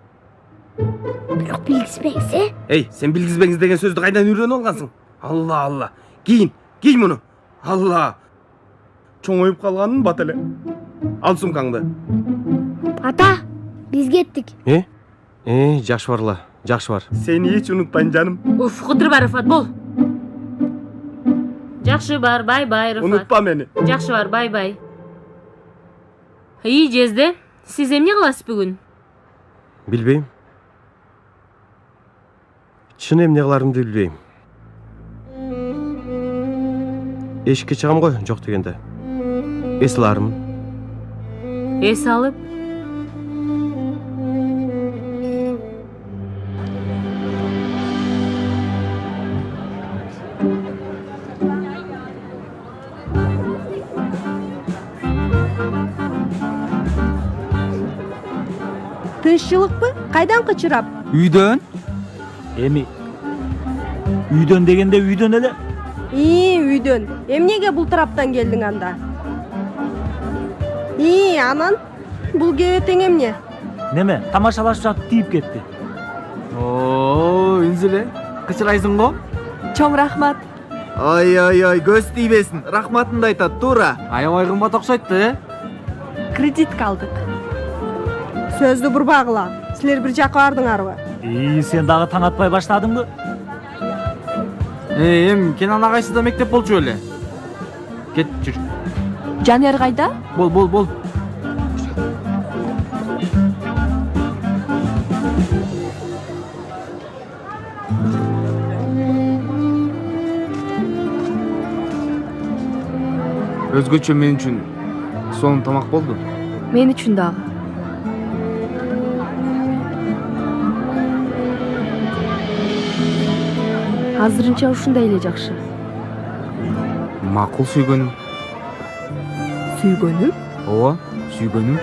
Бирок билгизбеңиз, Сен билгизбеңиз деген сөздү кайдан үйрөнүп алгансың? Алла. Кийин муну. Алла. Чоңоюп калганын бат эле. Ал сумкаңды. Ата, биз кеттик. Жакшы барла, жакшы бар. Сени эч унутпайм жаным. Уф, кыдырба Рыфат, бол. Жакшы бар, бай-бай Рыфат. Унутпа мени. Жакшы бар, бай-бай. Жезде, сиз эмне кыласыз бүгүн? Билбейм. Чын эмне кыларымды билбейм. Эшикке чыгам го, жок дегенде. Эс алармын. Эс алып? Тынччылыкпы? Кайдан кычырап? Үйдөн? Эми үйдөн дегенде үйдөн эле. Үйдөн. Эмнеге бул тараптан келдиң анда? Анан бул кебетең эмне? Неме, тамашалашып жатып тийип кетти. Үнзүле. Кычырайсың го? Чоң рахмат. Ай, көз тийбесин. Рахматынды айтат, туура. Аябай кымбат окшойт да, Кредитке алдык. Сөздү бурбагыла. Силер бир жакка бардыңарбы? Сен дагы таң атпай баштадыңбы? Эми Кенан агайсы да мектеп болчу эле. Кет, жүр. Жанер кайда? Бол. Өзгөчө мен үчүн сонун тамак болду. Мен үчүн дагы. Азырынча ушундай эле жакшы. Макул сүйгөнүм. Сүйгөнүм? Ооба, сүйгөнүм.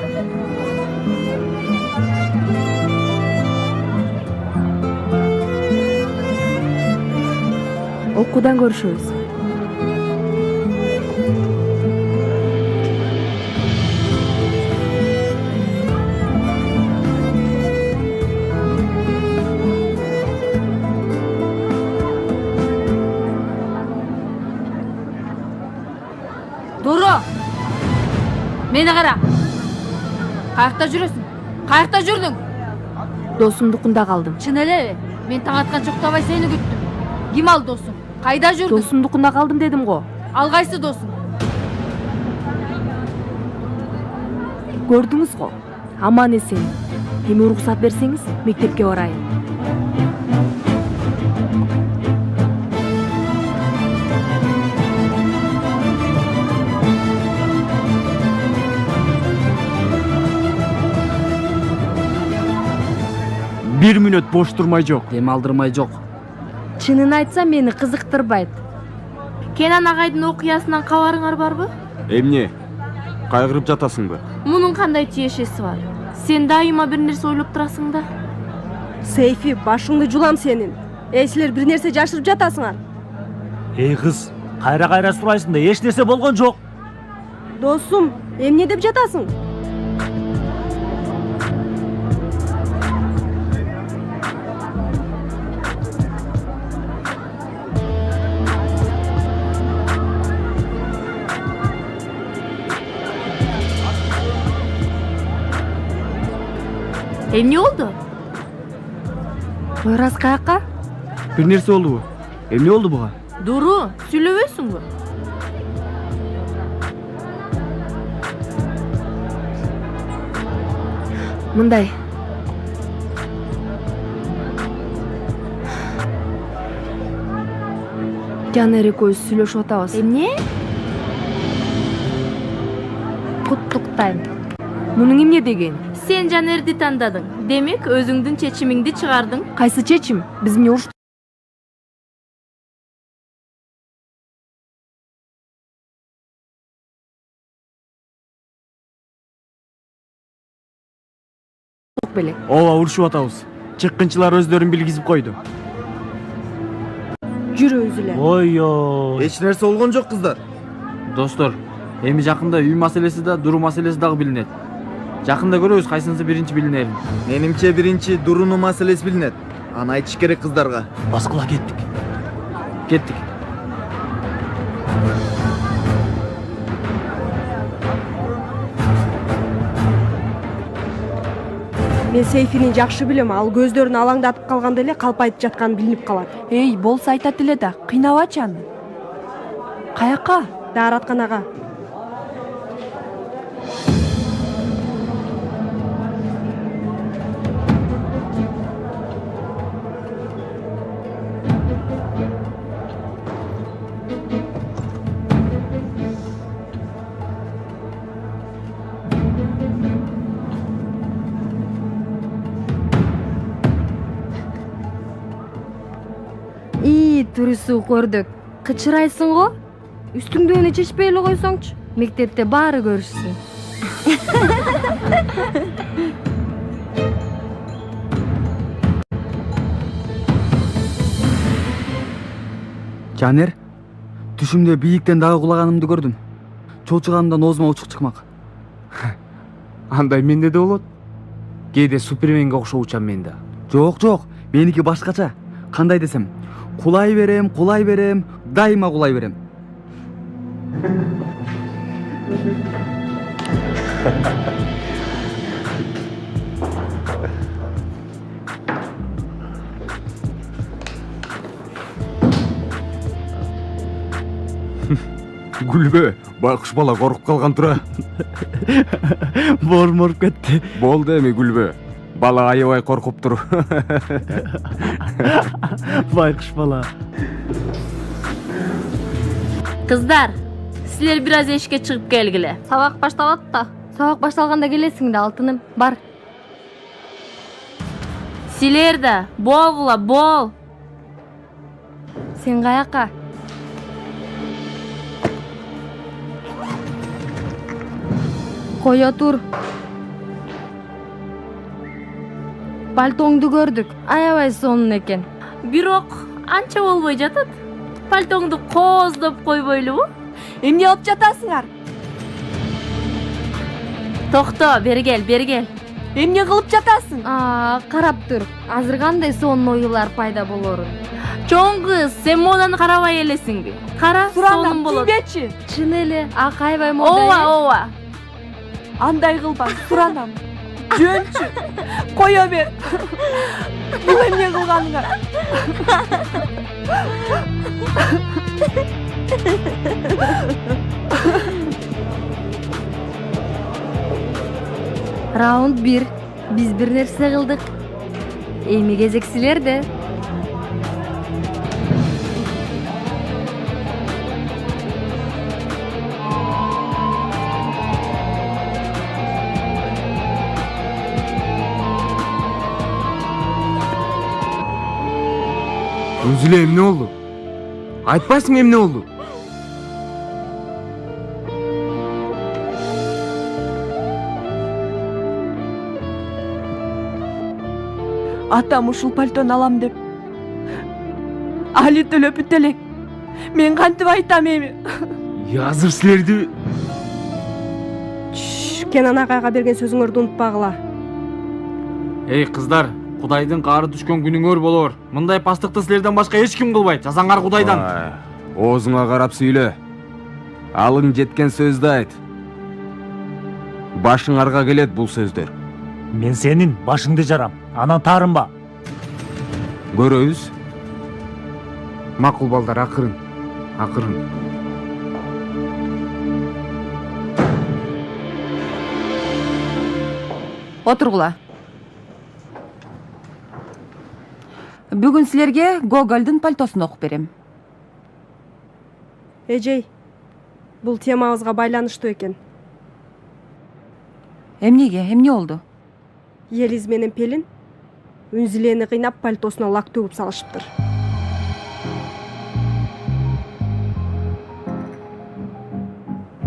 Окуудан көрүшөбүз. Дуру! Мени кара. Каякта жүрөсүң? Каякта жүрдүң? Досумдукунда калдым. Чын элеби? Мен таң атканча уктабай сени күттүм. Ким ал досуң? Кайда жүрдүң? Досумдукунда калдым дедим го. Ал кайсы досуң? Көрдүңүз го. Аман эсен. Эми уруксат берсеңиз, мектепке барайын. Бир мүнөт бош турмай жок. Эми алдырмай жок. Чынын айтсам мени кызыктырбайт. Кенан агайдын окуясынан кабарыңар барбы? Эмне? Кайгырып жатасыңбы? Мунун кандай тиешеси бар? Сен дайыма бир нерсе ойлоп турасың да. Сейфи, башыңды жулам сенин. Силер бир нерсе жашырып жатасыңар. Эй кыз, кайра сурайсың да эч нерсе болгон жок. Досум, эмне деп жатасың? Эмне болду? Ойраз каяка? Бир нерсе болдубу? Эмне болду буга? Дуру, сүйлөбөйсүңбү? Мындай. Жанер экөөбүз сүйлөшүп атабыз. Эмне? Куттуктайм. Мунун эмне деген? Сен Жанерди тандадың. Демек, өзүңдүн чечимиңди чыгардың. Кайсы чечим? Биз эмне уруштук беле? Ооба, урушуп атабыз. Чыккынчылар өздөрүн билгизип койду. Жүрөбүз эле. Ой-ой. Эч нерсе болгон жок кыздар. Достор, эми жакында үй маселеси да, дуру маселеси дагы билинет. Жакында көрөбүз кайсынысы биринчи билинерин. Менимче биринчи дурунун маселеси билинет. Аны айтыш керек кыздарга. Баскыла кеттик. Кеттик. Мен Сейфини жакшы билем, ал көздөрүн алаңдатып калганда эле калпайтып жатканы билинип калат. Эй, болсо айтат эле да, кыйнабачы аны. Каяка? Дааратканага. Турусу көрдүк. Кычырайсың го? Үстүңдөгүнү чечпей эле койсоңчу. Мектепте баары көрүшсүн. Жанер, түшүмдө бийиктен дагы кулаганымды көрдүм. Чоочуганымдан оозума учук чыкмак. Андай менде да болот. Кээде Суперменге окшоп учам мен да. Жок, меники башкача. Кандай десем, кулай берем, дайыма кулай берем. Гүлбө, байкуш бала коркуп калган тура. Моруп кетти. Болду эми Гүлбө. Бала аябай коркуптур. Байкуш бала. Кыздар, силер бир аз эшикке чыгып келгиле. Сабак башталат да. Сабак башталганда келесиң да, алтыным. Бар. Силер да, болгула, бол. Сен каяка? Кое тур. Пальтоңду көрдүк. Аябай сонун экен. Бирок анча болбой жатат. пальтоңду кооздоп койбойлубу? Эмне алып жатасыңар? Токто, бери кел. Эмне кылып жатасың? Карап тур. Азыр кандай сонун оюлар пайда болорун. Чоң кыз, сен моданы карабай элесиңби? Кара, сонун болот. Тийбечи. Чын эле, акайбай мода. Ооба. Андай кылбаң, суранам. Жөнчү. Коя бер. Бул эмне кылганыңар? Раунд 1. Биз бир нерсе кылдык. Эми кезек силерде. Үнзүлө эмне болду? Айтпайсың эмне болду? Атам ушул пальтону алам деп. Али төлөп бүт элек. Мен кантип айтам эми? Азыр силерди Кенан агайга берген сөзүңөрдү унутпагыла. Эй кыздар, Кудайдын каары түшкөн күнүңөр болор. Мындай пастыкты силерден башка эч ким кылбайт. Жазаңар Кудайдан. Оозуңа карап сүйлө. Алың жеткен сөздү айт. Башыңарга келет бул сөздөр. Мен сенин башыңды жарам. Анан таарынба. Көрөбүз. макул балдар, акырын. Отургула. Бүгүн силерге Гогольдун пальтосун окуп берем. Эжей, бул темабызга байланыштуу экен. Эмнеге? Эмне болду? Елиз менен Пелин Үнзүлени кыйнап пальтосуна лак төгүп салышыптыр.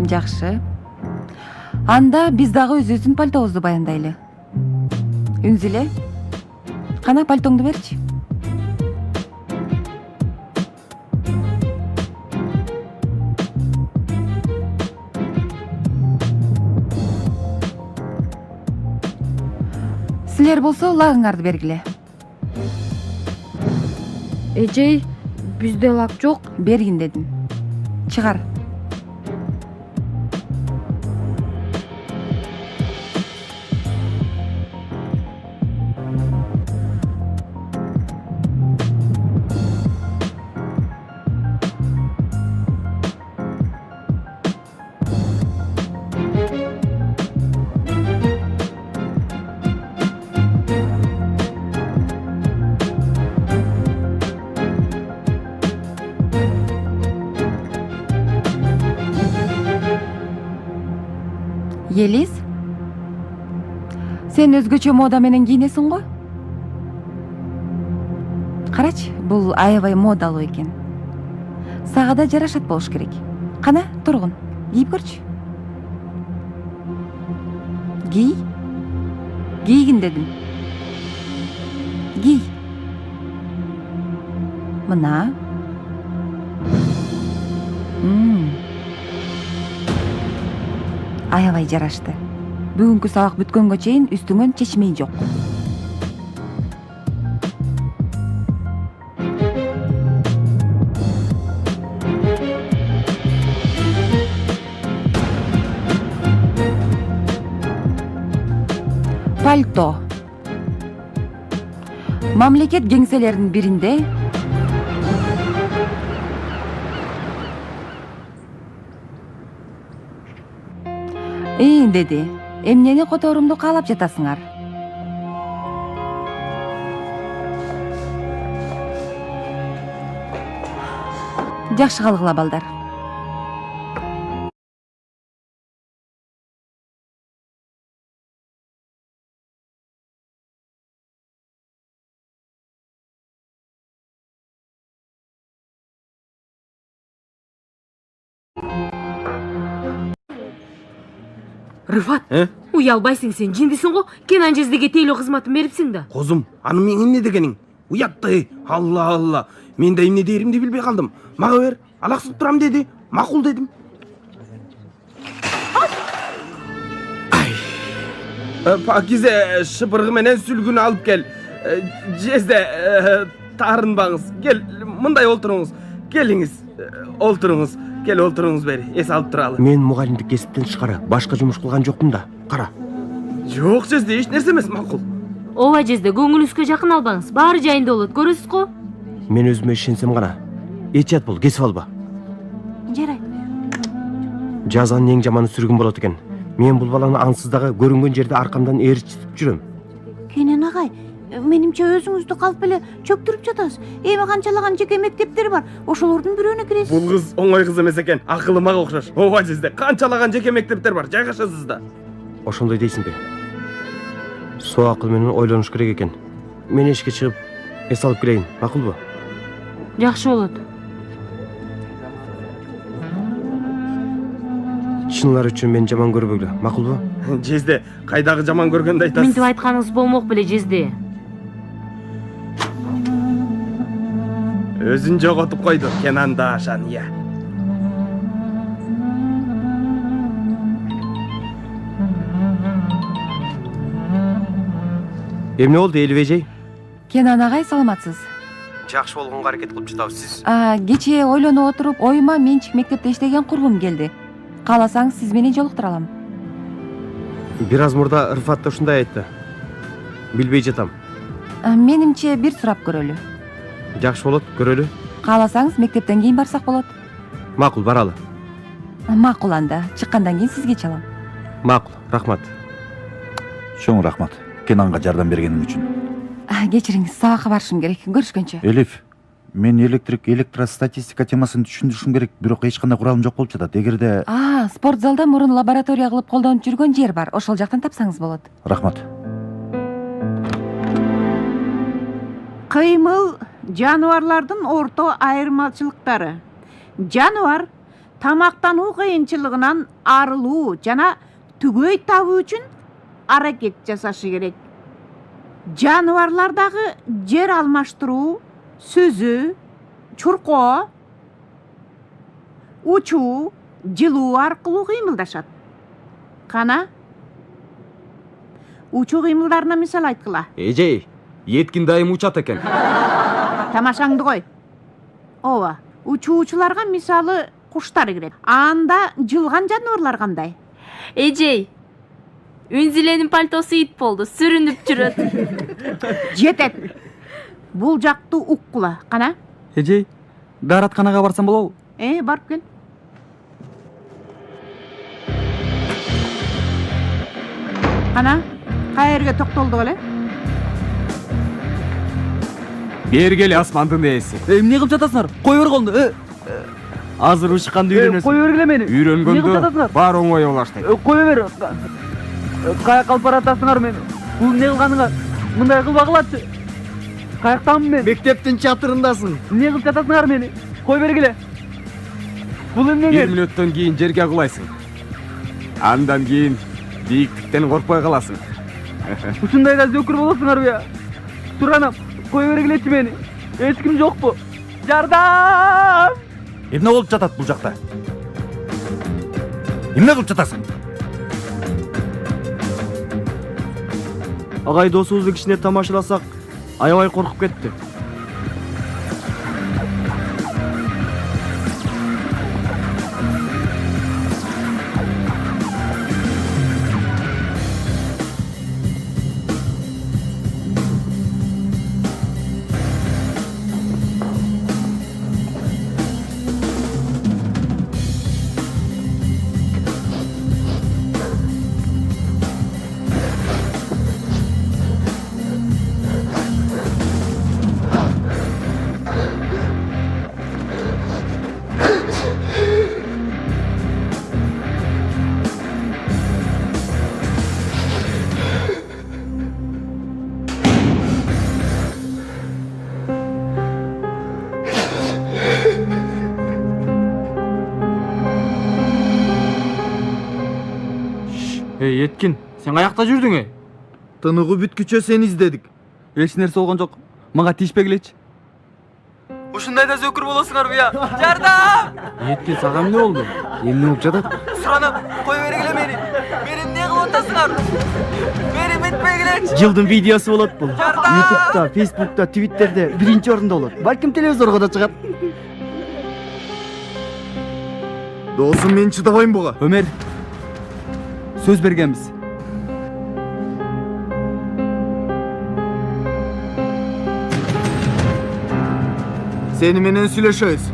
Жакшы. Анда биз дагы өзүбүздүн пальтобузду баяндайлы. Үнзүле, кана пальтоңду берчи. Силер болсо лагыңарды бергиле. Эжей, бизде лак жок. Бергин дедим. Чыгар. Елиз, сен өзгөчө мода менен кийинесиң го? Карачы, бул аябай модалуу экен. Сага да жарашат болуш керек. Кана, тургун, кийип көрчү. Кийгин дедим. Кий. Мына. Аябай жарашты. Бүгүнкү сабак бүткөнгө чейин үстүңөн чечмей жок. Пальто. Мамлекет кеңселеринин биринде деди. Эмнени которумду каалап жатасыңар? Жакшы калгыла балдар. Рыфат, уялбайсың сен, жиндисиң го? Кенан жездеге тейлөө кызматын берипсиң да. Козум, аны мен эмне дегениң? Уятты. Алла алла. Мен да эмне деримди билбей калдым. Мага бер. Алаксып турам деди. Макул дедим. Пакизе шыпыргы менен сүлгүнү алып кел. Жезде таарынбаңыз. Кел, мындай олтуруңуз. Келиңиз. Олтуруңуз. Кел олтуруңуз бери. Эс алып туралы. Мен мугалимдик кесиптен тышкары башка жумуш кылган жокмун да. Кара. Жок жезде, эч нерсе эмес, макул. Ооба жезде, көңүлүңүзгө жакын албаңыз. Баары жайында болот, көрөсүз го? Мен өзүмө ишенсем гана. Этият бол, кесип алба. Жарайт. Жазанын эң жаманы сүргүн болот экен. Мен бул баланы ансыз дагы көрүнгөн жерде аркамдан ээрчитип жүрөм. Кенен агай, менимче өзүңүздү калп эле чөктүрүп жатасыз. Эми канчалаган жеке мектептер бар, ошолордун бирөөнө киресиз. Бул кыз оңой кыз эмес экен. Акылы мага окшош. Ооба жезде, канчалаган жеке мектептер бар. Жайгашасыз да. Ошондой дейсиңби? Соо акыл менен ойлонуш керек экен. Мен эшикке чыгып эс алып келейин, макулбу? Жакшы болот. Чынлар үчүн мен жаман көрбөгүлө, макулбу? Жезде, кайдагы жаман көргөндү айтасыз. Мынтип айтканыңыз болмок беле жезде. Өзүн жоготуп койду Кенан Даашан, ия. Эмне болду, Элбежей? Кенан агай, саламатсыз? Жакшы болгонго аракет кылып жатабыз сиз. Кечээ ойлонуп отуруп, оюма менчик мектепте иштеген курбум келди. Кааласаң сиз менен жолуктура алам. Бир аз мурда Рыфат да ушундай айтты. Билбей жатам. Менимче бир сурап көрөлү. Жакшы болот, көрөлү. Кааласаңыз мектептен кийин барсак болот. Макул, баралы. Макул анда, чыккандан кийин сизге чалам. Макул, рахмат. Чоң рахмат. Кенанга жардам бергениң үчүн. Кечириңиз, сабакка барышым керек. Көрүшкөнчө. Элиф, мен электростатистика темасын түшүндүрүшүм керек, бирок эч кандай куралым жок болуп жатат. Эгерде Спорт залда мурун лаборатория кылып колдонуп жүргөн жер бар. Ошол жактан тапсаңыз болот. Рахмат. Кыймыл жаныбарлардын орто айырмачылыктары. Жаныбар тамактануу кыйынчылыгынан арылуу жана түгөй табуу үчүн аракет жасашы керек. Жаныбарлардагы жер алмаштыруу, сүзүү, чуркоо, учуу, жылуу аркылуу кыймылдашат. Кана? Учуу кыймылдарына мисал айткыла. Эжей, Еткин дайым учат экен. Тамашаңды кой. Ооба, учуучуларга мисалы куштар кирет. Анда жылган жаныбарлар кандай? Эжей, Үнзиленин пальтосу ит болду, сүрүнүп жүрөт. Жетет. Бул жакты уккула. Кана? Эжей, дааратканага барсам болобу? Барып кел. Кана? Кайерге токтолдук эле? Бергели асмандын ээси. Эмне кылып жатасыңар? Кой бер колуңду. Азыр ушканды үйрөнөсүң. Кой бергиле мени. Үйрөнгөндө бар оңой болаштайт. Кой бер. Каяка алып баратасыңар мени? Бул эмне кылганыңар? Мындай кылбагылачы. Каяктанмын мен? Мектептин чатырындасың. Эмне кылып жатасыңар мени? Кой бергиле. Бул эмне? 1 мүнөттөн кийин жерге кулайсың. Андан кийин бийиктиктен коркпой каласың. Ушундайда зөкүр болосуңар бия. Туранам, кой бергилечи мени. Эч ким жокпу? Жардам! Эмне болуп жатат бул жакта? Эмне кылып жатасың? Агай досубузду кичине тамашаласак, аябай коркуп кетти. Еткин, сен каякта жүрдүң? Тыныгы бүткүчө сени издедик. Эч нерсе болгон жок. Мага тийишпегилечи. Ушундай да зөкүр болосуңарбы я? Жардам! Этке сага эмне болду? Эмне болуп жатат? Суранам, кой бергиле мени. Мени эмне кылып атасыңар? Мени бүтпегилечи. Жылдын видеосу болот бул. YouTube'da, Facebook'ta, Twitter'de birinci orunda olur. Balkim televizorga da çıkar. Dostum men çıdabayım buğa. Ömer. Söz bergenбиз. Seni menen süйлөшөбүз.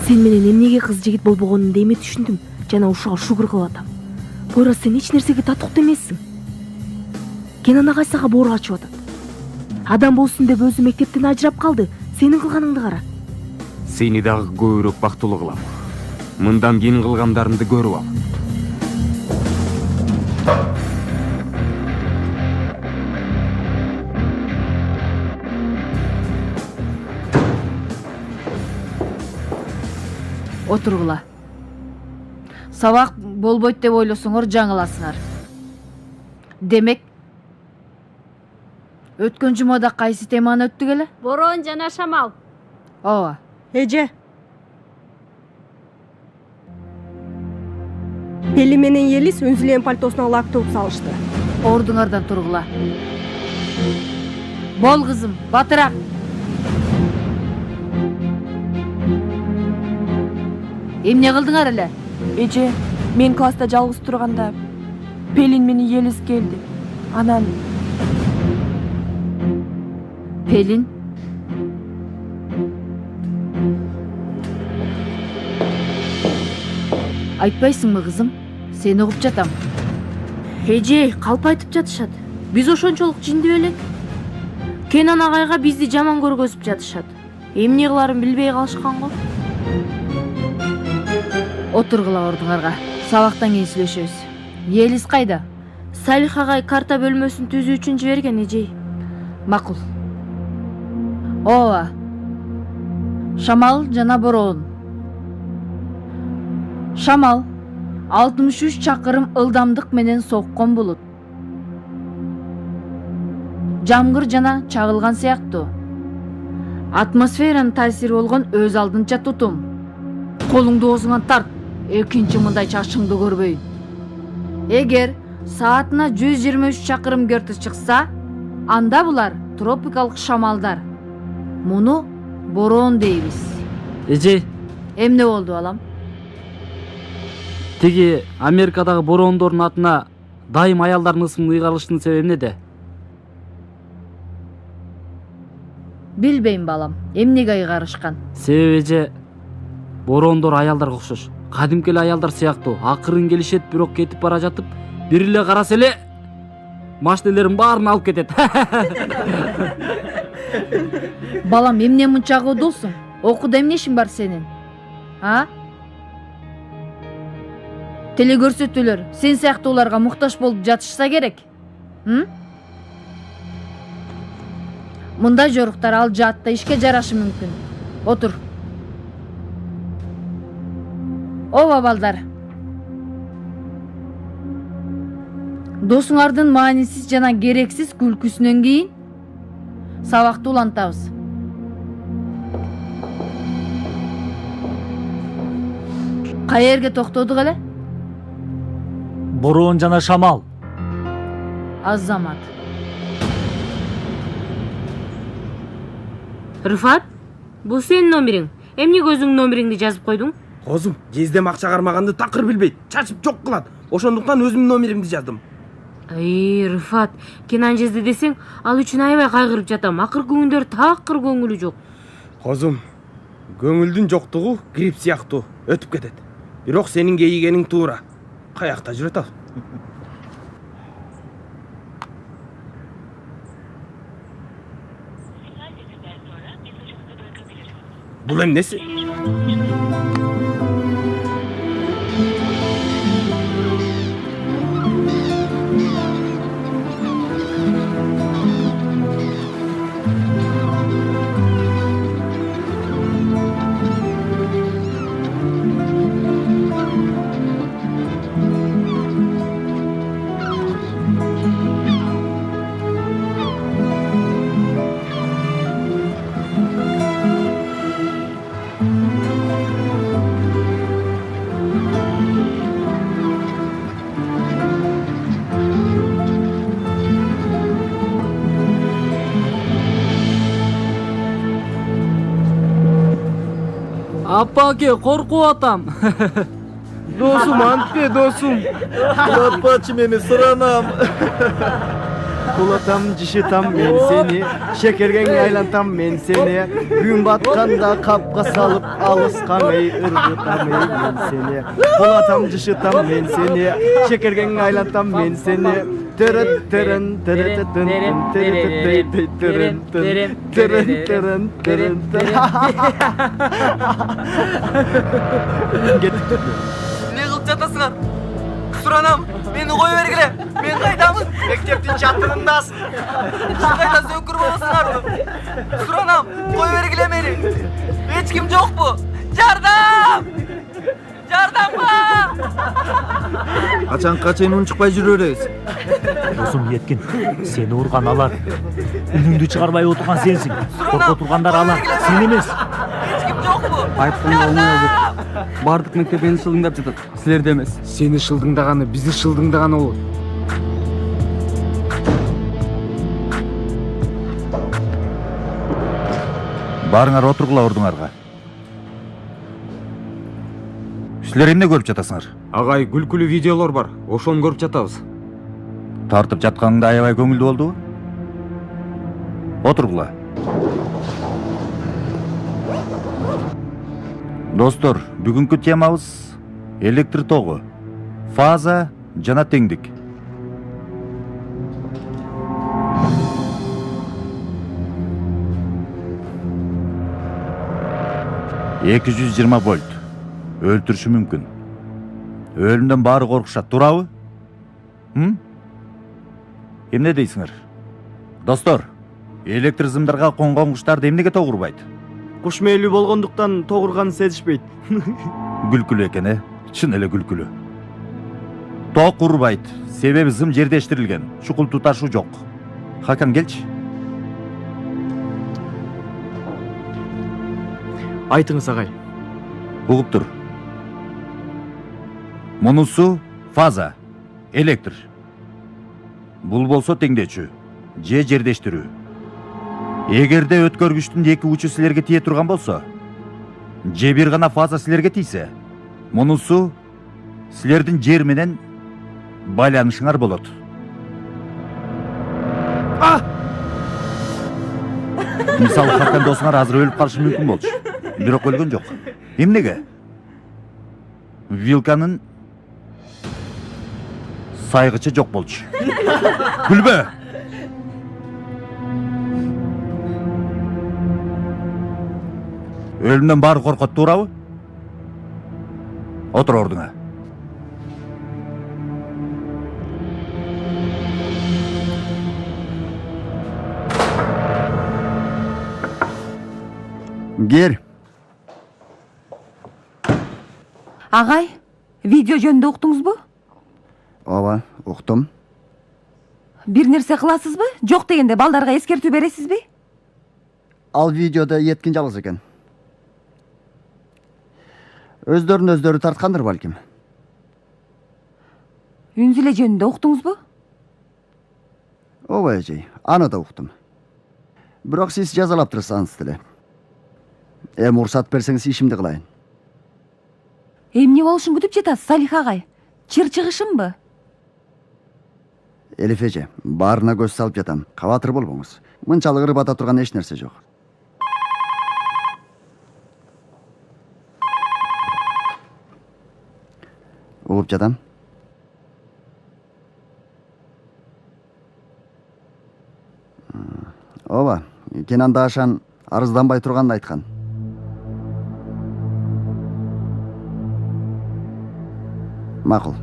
Сен менен эмнеге кыз жигит болбогонун эми түшүндүм жана ушуга шүгүр кылып атам. Бора сен эч нерсеге татыктуу эмессиң. Кенан агай сага боору ачып атат. Адам болсун деп өзү мектептен ажырап калды. Сенин кылганыңды кара. Сени дагы көбүрөөк бактылуу кылам. Мындан кийин кылгандарыңды көрүп ал. Отургула. Сабак болбойт деп ойлосоңор жаңыласыңар. Демек, өткөн жумада кайсы теманы өттүк эле? Борон жана шамал. Ооба. Эже. Пели менен Елис Үнзүлен пальтосуна лак туруп салышты. Ордуңардан тургула. Бол кызым, батыраак. Эмне кылдыңар эле? Эже, мен класста жалгыз турганда Пелин мени Елис келди. Анан Пелин? Айтпайсыңбы кызым? Сени угуп жатам. Эже, калп айтып жатышат. Биз ошончолук жиндүү элек. Кенан агайга бизди жаман көргөзүп жатышат. Эмне кыларын билбей калышкан го. Отургула ордуңарга. Сабактан кийин сүйлөшөбүз. Елис кайда? Салих агай карта бөлмөсүн түзүү үчүн жиберген эже. Макул. Ооба. Шамал жана Борон. Шамал 63 чакырым ылдамдык менен соккон булут. Жамгыр жана чагылган сыяктуу. Атмосферанын таасири болгон өз алдынча тутум. Колуңду оозуңан тарт. Экинчи мындай чачыңды көрбөйүн. Эгер саатына 123 чакырым көртү чыкса, анда булар тропикалык шамалдар. Муну борон дейбиз. Эже, Эмне болду балам? тиги Америкадагы борондордун атына дайым аялдардын ысымын ыйгарылыштын себеби эмнеде? Билбейм балам. Эмнеге ыйгарышкан? Себеби эже, борондор аялдарга окшош. Кадимки эле аялдар сыяктуу. Акырын келишет, бирок кетип бара жатып, бир эле караса эле машинелерин баарын алып кетет. Балам, эмне мынча куудулсуң? Окууда эмне ишиң бар сенин? А? Телегөрсөтүүлөр сен сыяктууларга муктаж болуп жатышса керек. Мындай жоруктар ал жаатта ишке жарашы мүмкүн. Отур. Ооба балдар. Досуңардын маанисиз жана керексиз күлкүсүнөн кийин сабакты улантабыз. Каерге токтодук эле? Борон жана Шамал. Азамат. Рыфат, бул сенин номериң. Эмне өзүңдүн номериңди жазып койдуң? Козум, жездем акча кармаганды такыр билбейт. Чачып жок кылат. Ошондуктан өзүмдүн номеримди жаздым. Рыфат, Кенан жезди десең, ал үчүн аябай кайгырып жатам. Акыр күндөр такыр көңүлү жок. Козум, көңүлдүн жоктугу грипп сыяктуу өтүп кетет. Бирок сенин кейигениң туура. Каякта жүрөт ал? Бул эмнеси? Апаке, коркуп атам. Досум, антпе, досум. Кулатпачы мени, сұранам. Кулатам, жишитам мен сени, шекергенге айлантам мен сени. Күн батканда капка салып, алыскамай, ыргытамай мен сени. Кулатам, жишитам мен сени, шекергенге айлантам мен сени. Тырын, тырын, тырын, тырын, тырын, тырын, тырын, тырын, тырын, тырын. Кеттік. Не кылып жатасыңар? Суранам, мени кой бергиле. Мен кайдамын? Мектептин чатырындасың. Кайда сөкүр болосуңар? Суранам, кой бергиле мени. Эч ким жокпу? Жардам! Жардамга! Качанга чейин унчукпай жүрө беребиз. Досум Еткин, сени урган алар. Үнүңдү чыгарбай отурган сенсиң. Коркуп тургандар алар, сен эмес. Айтканда оңой болду. Бардык мектеп мени шылдыңдап жатат. Силерде эмес. Сени шылдыңдаганы бизди шылдыңдаган болот. Барыңар отургула ордуңарга. Силер эмне көрүп жатасыңар? Агай, күлкүлүү видеолор бар. Ошону көрүп жатабыз. Тартып жатканыңда аябай көңүлдүү болдубу? Отургула. Достор, бүгүнкү темабыз электр тогу, фаза жана теңдик. Эки жүз 20 вольт. Өлтүрүшү мүмкүн. Өлүмдөн баары коркушат, туурабы? Эмне дейсиңер? Достор, электр зымдарга конгон куштарды эмнеге тогурбайт? Куш мээлүү болгондуктан тогурганын сезишпейт. Күлкүлүү экен, чын эле күлкүлүү. Ток урбайт, себеби зым жердештирилген, чукул туташу жок. Хакан, келчи. Айтыңыз, агай. Угуп тур. Мунусу фаза, электр. Бул болсо теңдечүү, же жердештирүү. Эгерде өткөргүчтүн эки учу силерге тие турган болсо, же бир гана фаза силерге тийсе, мунусу силердин жер менен байланышыңар болот. Мисалы, Хакан досуңар азыр өлүп калышы мүмкүн болчу. Бирок өлгөн жок. Эмнеге? Вилканын сайгычы жок болчу. Күлбө! Өлүмдөн баары коркот, туурабы? Отур ордуңа. Гер. Агай, видео жөнүндө уктуңузбу? Ооба, уктум. Бир нерсе кыласызбы? Жок дегенде балдарга эскертүү бересизби? Ал видеода Еткин жалгыз экен. Өздөрүн өздөрү тарткандыр балким. Үнзүлө жөнүндө уктуңузбу? Ооба эжей, аны да уктум. Бирок сиз жазалап турсаңыз деле. Уруксат берсеңиз ишимди кылайын. Эмне болушун күтүп жатасыз, Салих агай? Чыр чыгышымбы? Элиф эже, баарына көз салып жатам. Кабатыр болбоңуз. Мынчалык ырып ата турган эч нерсе жок. Угуп жатам. Ооба, Кенан Даашан арызданбай турганын айткан. Макул.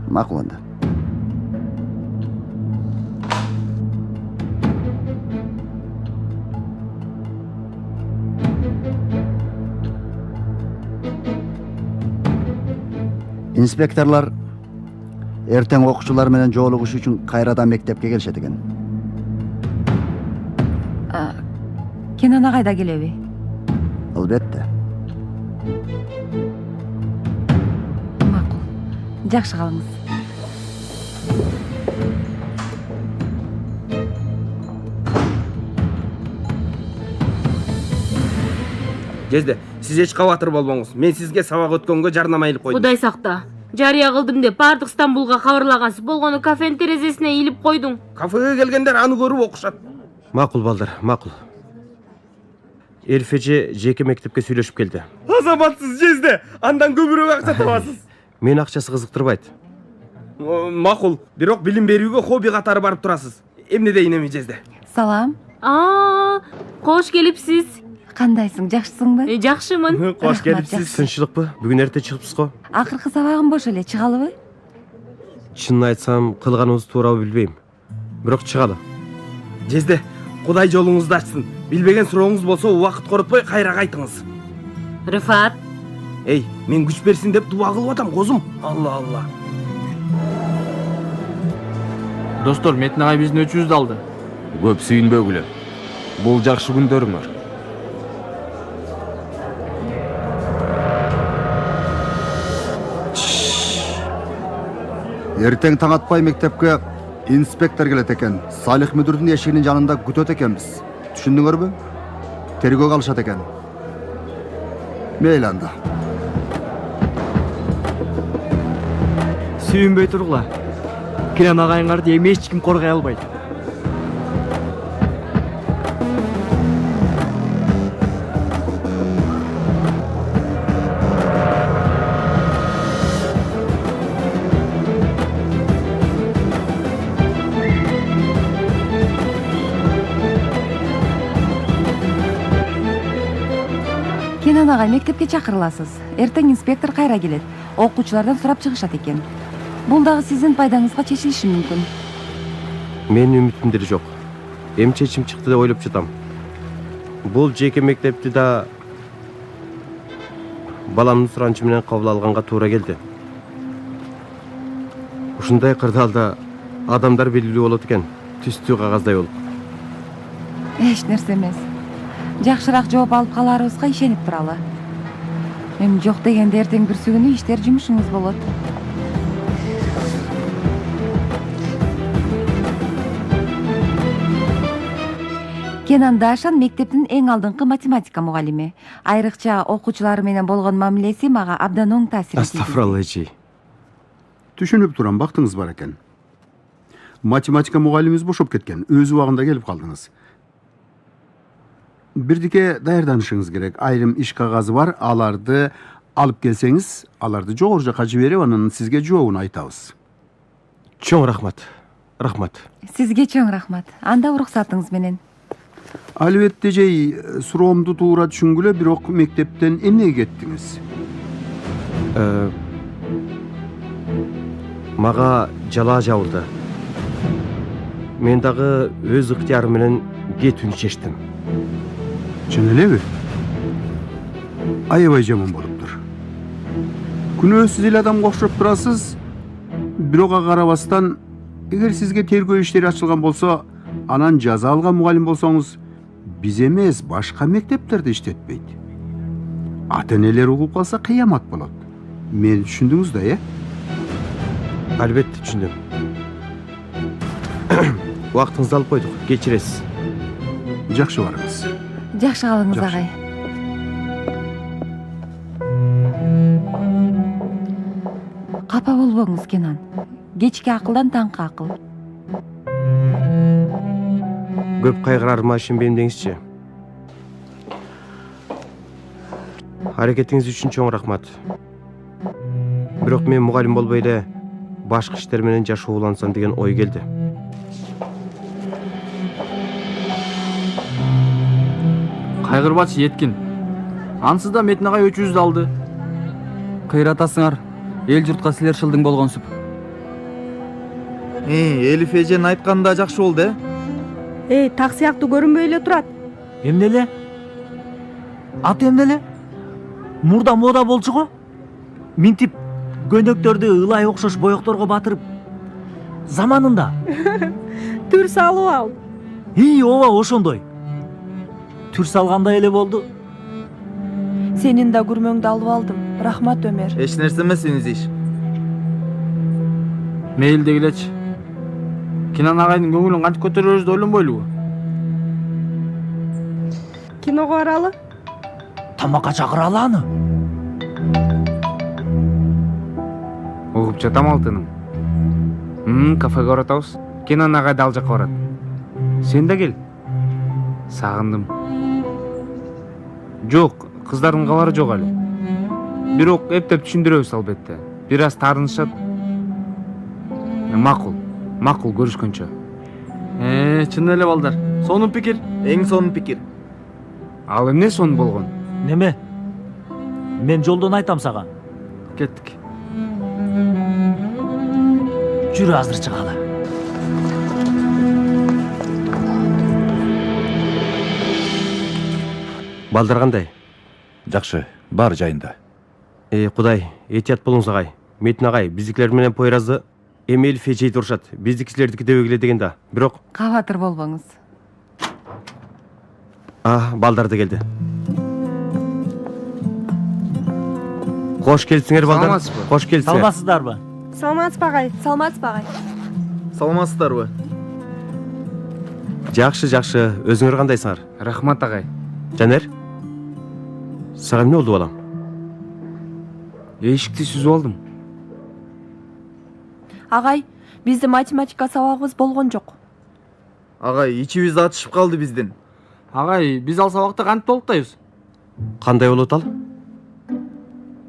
Макул анда. Инспекторлар эртең окуучулар менен жолугуш үчүн кайрадан мектепке келишет экен. Кенан агай да келеби? Албетте. Макул. Жакшы калыңыз. Жезде, сиз эч кабатыр болбоңуз. Мен сизге сабак өткөнгө жарнама илип койдум. Кудай сакта. Жарыя кылдым деп бардык Стамбулга кабарлагансыз болгону кафенин терезесине илип койдуң. Кафеге келгендер аны көрүп окушат. Макул балдар, макул. Элфеже жеке мектепке сүйлөшүп келди. Азаматсыз Жезде, андан көбүрөөк акча табасыз. Мени акчасы кызыктырбайт. Макул, бирок билим берүүгө хобби катары барып турасыз. Эмне дейин эми Жезде? Салам. Кош келипсиз. Кандайсың, жакшысыңбы? Жакшымын. Кош келипсиз. Тынччылыкпы? Бүгүн эрте чыгыпсыз го? Акыркы сабагым бош эле, чыгалыбы? Чынын айтсам, кылганыбыз туурабы билбейм. Бирок чыгалы. Жезде, Кудай жолуңузду ачсын. Билбеген сурооңуз болсо, убакыт коротпой кайра кайтыңыз. Рыфат. Эй, мен күч берсин деп дуа кылып атам, козум. Алла. Достор, Метин агай биздин өчүбүздү алды. Көп сүйүнбөгүлө. Бул жакшы күндөрүңөр. Эртең таң атпай мектепке инспектор келет экен. Салих мүдүрдүн эшигинин жанында күтөт экенбиз. Түшүндүңөрбү? Тергөө калышат экен. Мейли анда. Сүйүнбөй тургула. Кенен агайыңарды эми эч ким коргой албайт. Кенен агай, мектепке чакырыласыз. Эртең инспектор кайра келет. Окуучулардан сурап чыгышат экен. Бул дагы сиздин пайдаңызга чечилиши мүмкүн. Менин үмүтүм деле жок. Эми чечим чыкты деп ойлоп жатам. Бул жеке мектепти да баламдын суранычы менен кабыл алганга туура келди. Ушундай кырдаалда адамдар белгилүү болот экен, түстүү кагаздай болуп. Эч нерсе эмес. Жакшыраак жооп алып калаарыбызга ишенип туралы. Эми жок дегенде эртең бүрсү күнү иштер жумушуңуз болот. Кенан Дашан мектептин эң алдыңкы математика мугалими. Айрыкча окуучулар менен болгон мамилеси мага абдан оң таасир этти. Астагфиралла эжи. Түшүнүп турам, бактыңыз бар экен. Математика мугалимибиз бошоп кеткен, өз убагында келип калдыңыз. Бирдике даярданышыңыз керек. Айрым иш кагазы бар, аларды алып келсеңиз, аларды жогору жака жиберип, анан сизге жообун айтабыз. Чоң рахмат. Рахмат. Сизге чоң рахмат. Анда уруксатыңыз менен. Албетте жей, суроомду туура түшүнгүлө, бирок мектептен эмнеге кеттиңиз? Мага жала жабылды. Мен дагы өз ыктыярым менен кетүүнү чечтим. Чын элеби? Аябай жаман болуптур. Күнөөсүз эле адамга окшоп турасыз, бирок ага карабастан, эгер сизге тергөө иштери ачылган болсо, анан жаза алган мугалим болсоңуз, биз эмес, башка мектептерде иштетпейт. Ата-энелер угуп калса кыямат болот. Мени түшүндүңүз да, Албетте түшүндүм. Убактыңызды алып койдук, кечиресиз. Жакшы барыңыз. Жакшы калыңыз, агай. Капа болбоңуз, Кенан. Кечки акылдан таңкы акыл. Көп кайгырарыма ишенбейм деңизчи. Аракетиңиз үчүн чоң рахмат. Бирок мен мугалим болбой эле башка иштер менен жашоолансам деген ой келди. Кайгырбачы Еткин. Ансыз да Метин агай өчүбүздү алды. Кыйратасыңар. Эл журтка силер шылдың болгонсуп. Элиф эженин айтканы да жакшы болду, Так сыяктуу көрүнбөй эле турат. Эмне эле? Аты эмне эле? Мурда мода болчу го? Минтип көнөктөрдү ылай окшош боекторго батырып. Заманында. Түр салып ал. Ооба ошондой. Түр салгандай эле болду. Сенин да күрмөңдү алып алдым. Рахмат, Өмөр. Эч нерсе эмес Инизиш. Мейли дегилечи. Кенан агайдын көңүлүн кантип көтөрөбүздү ойлонбойлубу? Киного баралы? тамакка чакыралы аны. Угуп жатам алтыным. Кафеге баратабыз. Кенан агай да ал жакка барат. Сен да кел. Сагындым. Жок, кыздардын кабары жок эле. Бирок эптеп түшүндүрөбүз албетте. Бир аз таарынышат. Макул көрүшкөнчө. Чын эле балдар. Сонун пикир. Эң сонун пикир. Ал эмне сонун болгон? Неме? Мен жолдон айтам сага. Кеттик. Жүрү азыр чыгалы. Балдар кандай? Жакшы, бар жайында. Кудай, этият болуңуз агай. Метин агай, биздикилер менен Пойразды эми эле фечей турушат. Биздикилердики дебегиле деген да. Бирок Кабатыр болбоңуз. Балдар да келди. Кош келсиңер балдар. Кош келсиңер. Саламатсыздарбы? Саламатсызбы агай? Саламатсызбы агай? Саламатсыздарбы? Жакшы, өзүңөр кандайсыңар? Рахмат агай. Жанер? Сага эмне болду балам? Эшикти сүзүп алдым. Агай, биздин математика сабагыбыз болгон жок. Агай, ичибиз ачышып калды биздин. Агай, биз ал сабакта кантип толуктайбыз? Кандай болот ал?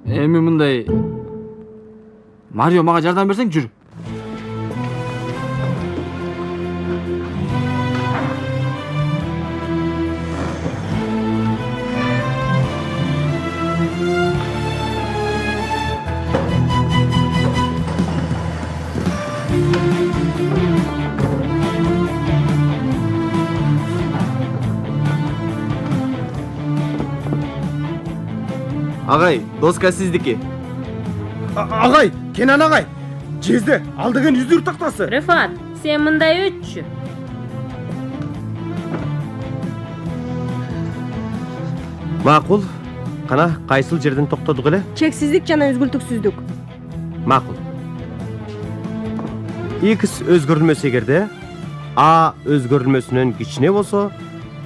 Эми мындай. Марио, мага жардам берсең, жүр. Агай, доска сиздики. Агай, Кенан агай. Жезде, алдыгын үздүр тактасы. Рифат, сен мындай өтчү. Макул. Кана, кайсыл жерден токтодук эле? Чексиздик жана үзгүлтүксүздүк. Макул. X өзгөрүлмөсө эгерде A өзгөрүлмөсүнөн кичине болсо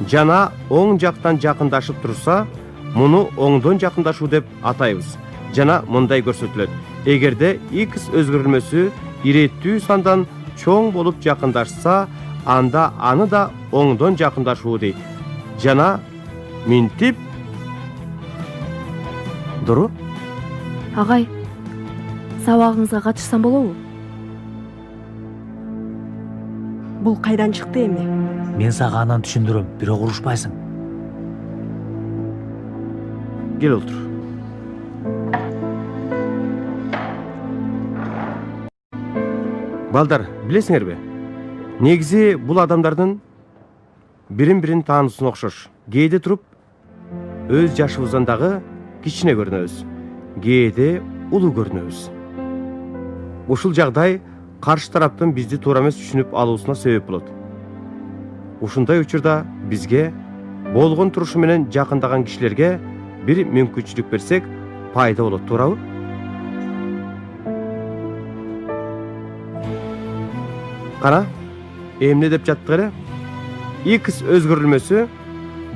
жана оң жактан жакындашып турса, муну оңдон жакындашуу деп атайбыз. Жана мындай көрсөтүлөт. Эгерде X өзгөрүлмөсү иреттүү сандан чоң болуп жакындашса, анда аны да оңдон жакындашуу дейт. Жана минтип Дуру? Агай, сабагыңызга катышсам болобу? Бул кайдан чыкты эми? Мен сага анан түшүндүрөм, бирок урушпайсың. Кел отур. Балдар, билесиңерби? Негизи бул адамдардын бирин-бирин таанысына окшош. Кээде туруп өз жашыбыздан дагы кичине көрүнөбүз. Кээде улуу көрүнөбүз. Ушул жагдай каршы тараптын бизди туура эмес түшүнүп алуусуна себеп болот. Ушундай учурда бизге болгон турушу менен жакындаган кишилерге бир мүмкүнчүлүк берсек, пайда болот, туурабы? Кара, эмне деп жаттык эле? X өзгөрүлмөсү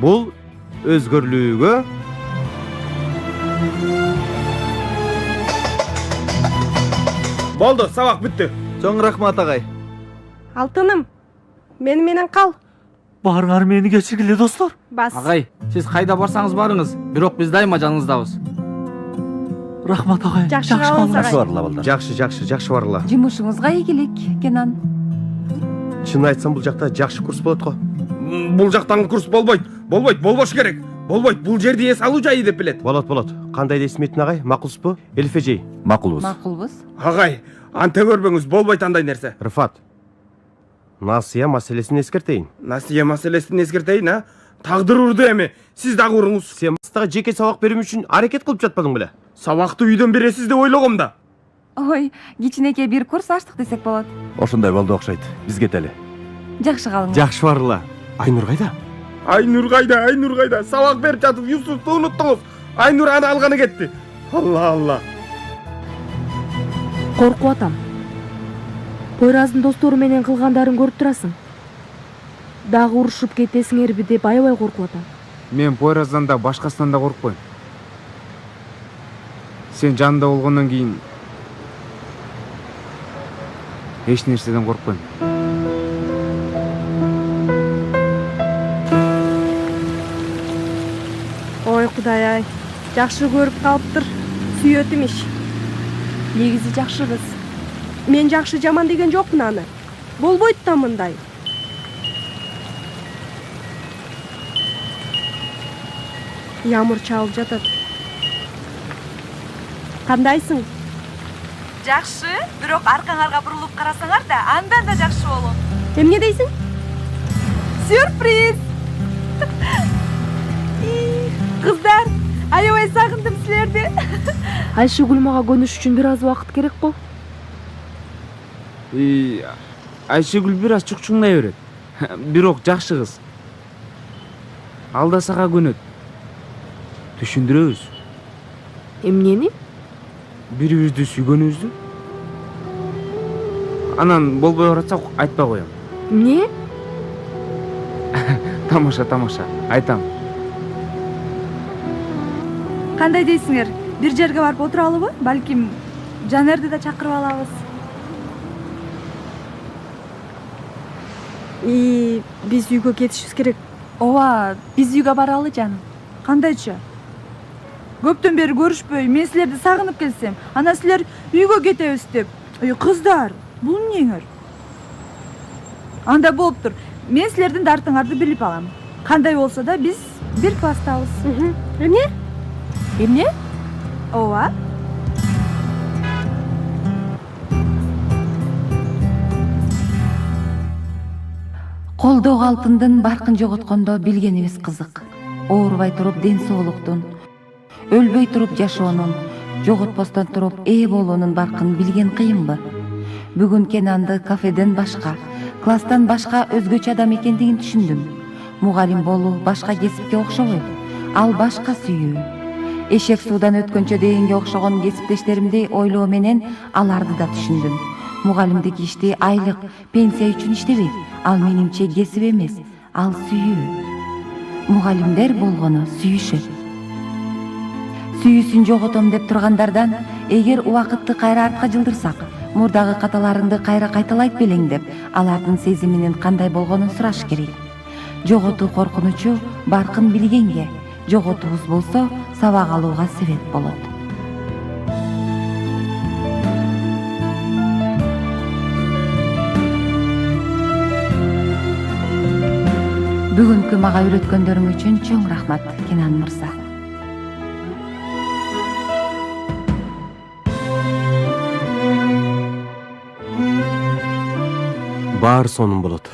бул өзгөрүлүүгө Болду, сабак бүттү. Чоң рахмат агай. Алтыным, мени менен кал. Барыңар мени кечиргиле, достор. Бас. Агай, сиз кайда барсаңыз барыңыз, бирок биз дайыма жаныңыздабыз. Рахмат агай. Жакшы калыңыз. Жакшы барыла. Жумушуңузга ийгилик, Кенан. Чын айтсам бул жакта жакшы курс болот го. Бул жактан курс болбойт. Болбош керек. Болбойт. Бул жерди эс алуу жайы деп билет. Болот. Кандай дейсиң Метин агай? Макулсузбу? Элифежей. Макулбуз. Агай, анте көрбөңүз, болбойт андай нерсе. Рифат. Насыя маселесин эскертейин. А? Тагдыр урду эми. Сиз дагы уруңуз. Сен мастага жеке сабак берүү үчүн аракет кылып жатпадың беле? Сабакты үйдөн бересиз деп ойлогом да. Ой, кичинекей бир курс ачтык десек болот. Ошондой болду окшойт. Биз кетели. Жакшы калыңыз. Жакшы барыла. Айнур кайда? Айнур кайда? Сабак берип жатып Юсуфту унуттуңуз. Айнур аны алганы кетти. Алла. Коркуп атам. Пойраздын достору менен кылгандарын көрүп турасың. Дагы урушуп кетесиңерби деп аябай коркуп атам. Мен Пойраздан да башкасынан да коркпойм. Сен жанында болгондон кийин эч нерседен коркпойм. Ой Кудай ай, жакшы көрүп калыптыр. Сүйөт имиш. Негизи жакшыбыз. Мен жакшы жаман деген жокмун аны. Болбойт да мындай. Ямыр чалып жатат. Кандайсың? Жакшы, бирок аркаңарга бурулуп карасаңар да андан да жакшы болот. Эмне дейсиң? Сюрприз! Кыздар, аябай сагындым силерди. Айшыгүл мага көнүш үчүн бир аз убакыт керек го. Айшыгүл бир аз чукчуңдай берет. Бирок жакшы кыз. Алда сага көнөт. Түшүндүрөбүз. Эмнени? Бири-бирибизди сүйгөнүбүздү. Анан болбой баратса айтпай коем. Эмне? Тамаша, айтам. Кандай дейсиңер? Бир жерге барып отуралыбы? Балким Жанерди да чакырып алабыз. Биз үйгө кетишибиз керек. Ооба, биз үйгө баралы жаным. Кандайчы? Көптөн бери көрүшпөй, мен силерди сагынып келсем, анан силер үйгө кетебиз деп. Кыздар, бул эмнеңер? Анда болуптур. Мен силердин дартыңарды билип алам. Кандай болсо да биз бир класстабыз. Эмне? Эмне? Ооба. Колдоо алтындын баркын жоготкондо билгенибиз кызык. Оорубай туруп ден соолуктун, өлбөй туруп жашоонун, жоготпостон туруп ээ болуунун баркын билген кыйынбы? Бүгүн Кенанды кафеден башка, класстан башка өзгөчө адам экендигин түшүндүм. Мугалим болуу башка кесипке окшобойт. Ал башка сүйүү. Эшек суудан өткөнчө дегенге окшогон кесиптештеримди ойлоо менен аларды да түшүндүм. Мугалимдик ишти айлык, пенсия үчүн иштебейт. Ал менимче кесип эмес, ал сүйүү. Мугалимдер болгону сүйүшөт. Сүйүүсүн жоготом деп тургандардан эгер убакытты кайра артка жылдырсак, мурдагы каталарыңды кайра кайталайт белең деп, алардын сезиминин кандай болгонун сураш керек. Жоготуу коркунучу баркын билгенге, жоготуубуз болсо сабак алууга себеп болот. Бүгүнкү мага үйрөткөндөрүң үчүн чоң рахмат, Кенан мырза. Баары сонун болот.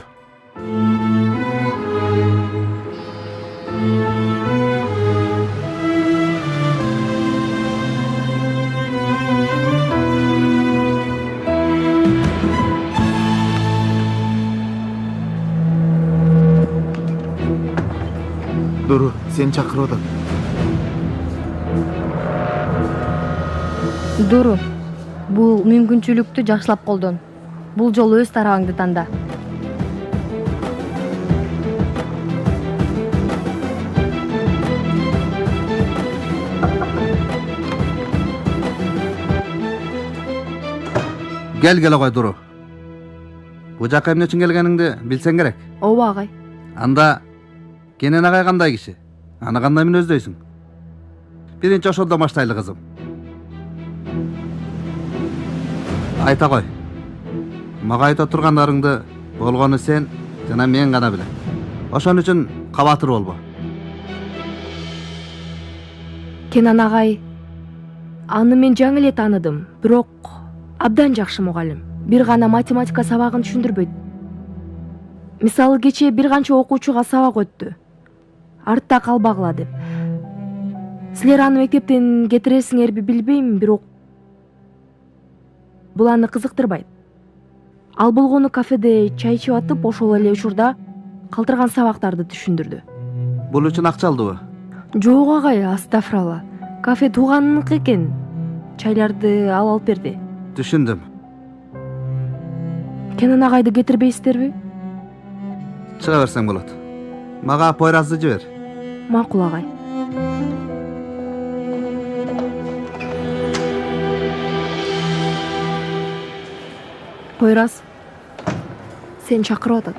Дуру, сени чакырып атат. Дуру, бул мүмкүнчүлүктү жакшылап колдон. Бул жолу өз тарабыңды танда. Келе кой Дуру. Бу жака эмне үчүн келгениңди билсең керек. Ооба агай. Анда Кенен агай кандай киши? Аны кандай мүнөздөйсүң? Биринчи ошондон баштайлы кызым. Айта кой. Мага айта тургандарыңды болгону сен жана мен гана билем. Ошон үчүн кабатыр болбо. Кенан агай, аны мен жаңы эле тааныдым, бирок абдан жакшы мугалим. Бир гана математика сабагын түшүндүрбөйт. Мисалы кечээ бир канча окуучуга сабак өттү. Артта калбагыла деп. Силер аны мектептен кетиресиңерби билбейм, бирок бул аны кызыктырбайт. Ал болгону кафеде чай ичип атып, ошол эле учурда калтырган сабактарды түшүндүрдү. Бул үчүн акча алдыбы? Жок агай, астафралла. Кафе тууганыныкы экен. Чайларды ал алып берди. Түшүндүм. Кенан агайды кетирбейсиздерби? Чыга берсең болот. Мага Пойразды жибер. Макул агай. Пойрас. Сен чакырып атат.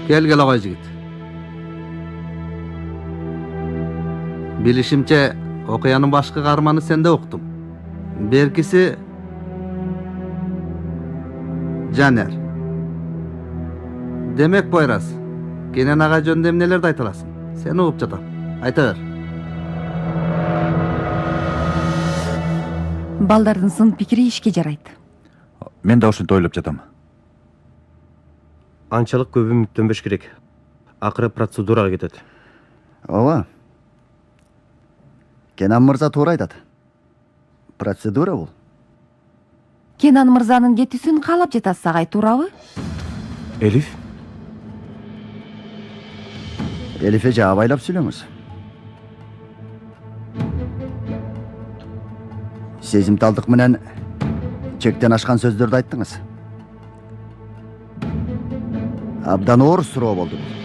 Gel agay jigit. Bilişimçe okuyanın başka kahramanı sende okudum. Berkisi Caner. Demek Poyraz. Kenan ağa jönünde emnelerdi aytalasın. Sen okup jatam. Ayta ver. Балдардын сын пикири ишке жарайт. Мен да ошентип ойлоп жатам. Анчалык көп үмүттөнбөш керек. Акыры процедурага кетет. Ооба. Kenan мырза туура айтат. Процедура бул. Кенан мырзанын кетүүсүн каалап жатасыз агай, туурабы? Элиф? Elif'e cevap aylap söylüyorsunuz. Sezimtaldık menen çekten aşkan sözlerdi ayttınız. Abdan oğur suroo oldu bu.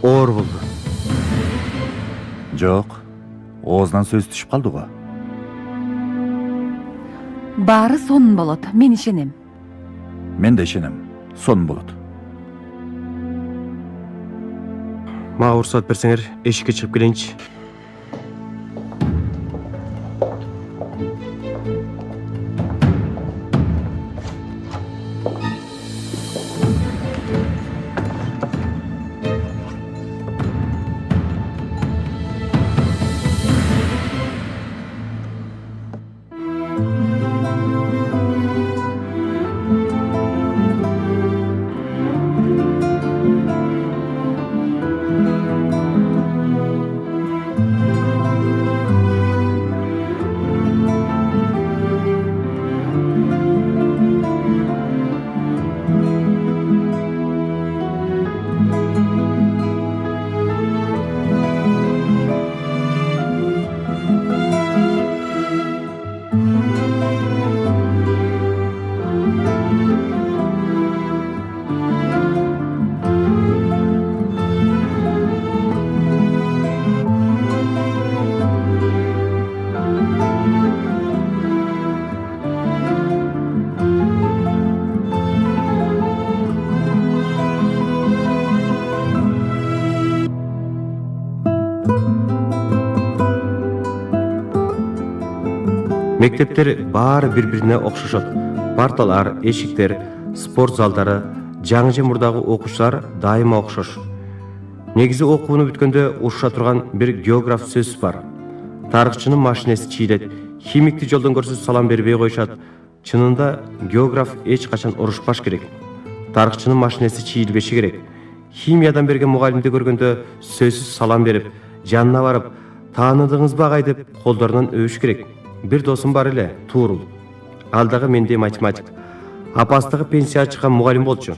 Оор болду. Жок. Оозунан сөз түшүп калды го. Баары сонун болот, мен ишенем. Мен да ишенем. Сонун болот. Мага уруксат берсеңер, эшикке чыгып келейинчи. Мектептер баары бири-бирине окшошот. Парталар, эшиктер, спорт залдары, жаңы же мурдагы окуучулар дайыма окшош. Негизи окууну бүткөндө уруша турган бир географ сөз бар. Тарыхчынын машинеси чийлет, химикти жолдон көрсө салам бербей коюшат. Чынында географ эч качан урушпаш керек. Тарыхчынын машинеси чийилбеши керек. Химиядан берген мугалимди көргөндө сөзсүз салам берип, жанына барып, тааныдыңызбы агай деп колдорунан өбүш керек. Bir dosum бар эле, Туурул. Алдагы менде математик. Апастыгы пенсияга чыккан мугалим болчу.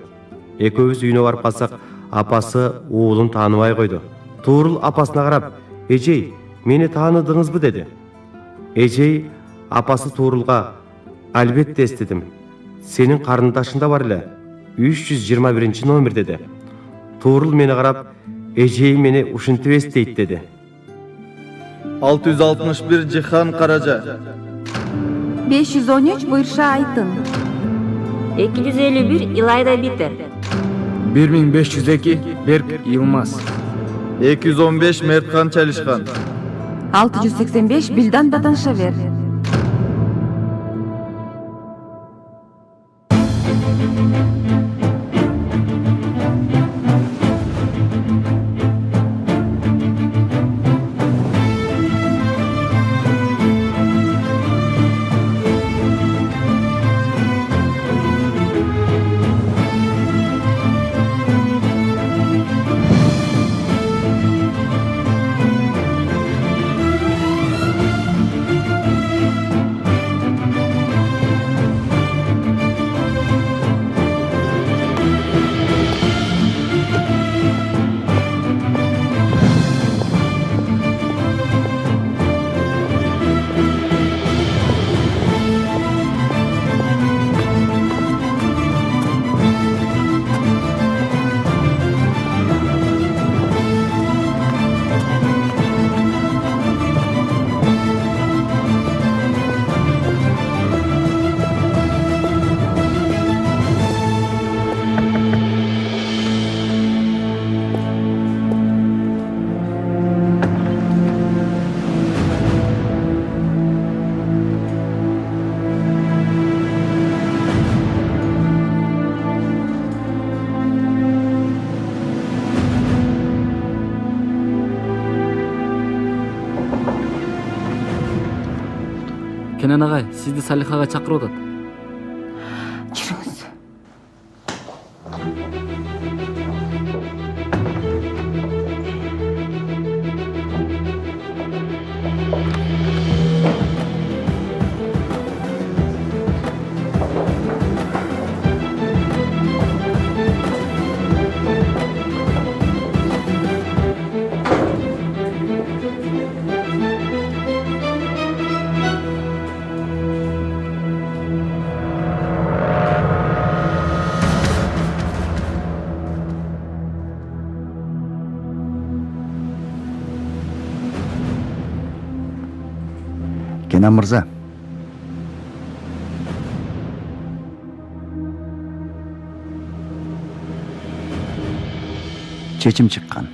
Экөөбүз үйүнө барып калсак, апасы уулун тааныбай койду. Туурул апасына карап, "Эжей, мени тааныдыңызбы?" деди. Эжей апасы Туурулга, "Албетте эстедим. Сенин карындашыңда бар эле. 321 номер" деди. Туурул мени карап, "Эжей мени ушинтип эстейт" деди. 661 Cihan Karaca. 513 Buyurşa Aytın. 251 İlayda Biter. 1502 Berk Yılmaz. 215 Mertkan Çalışkan. 685 Bildan Batanşaver. Кенен агай, сизди Салихага чакырып атат. Жүрүңүз. Kenan Mırza. Чечим чыккан.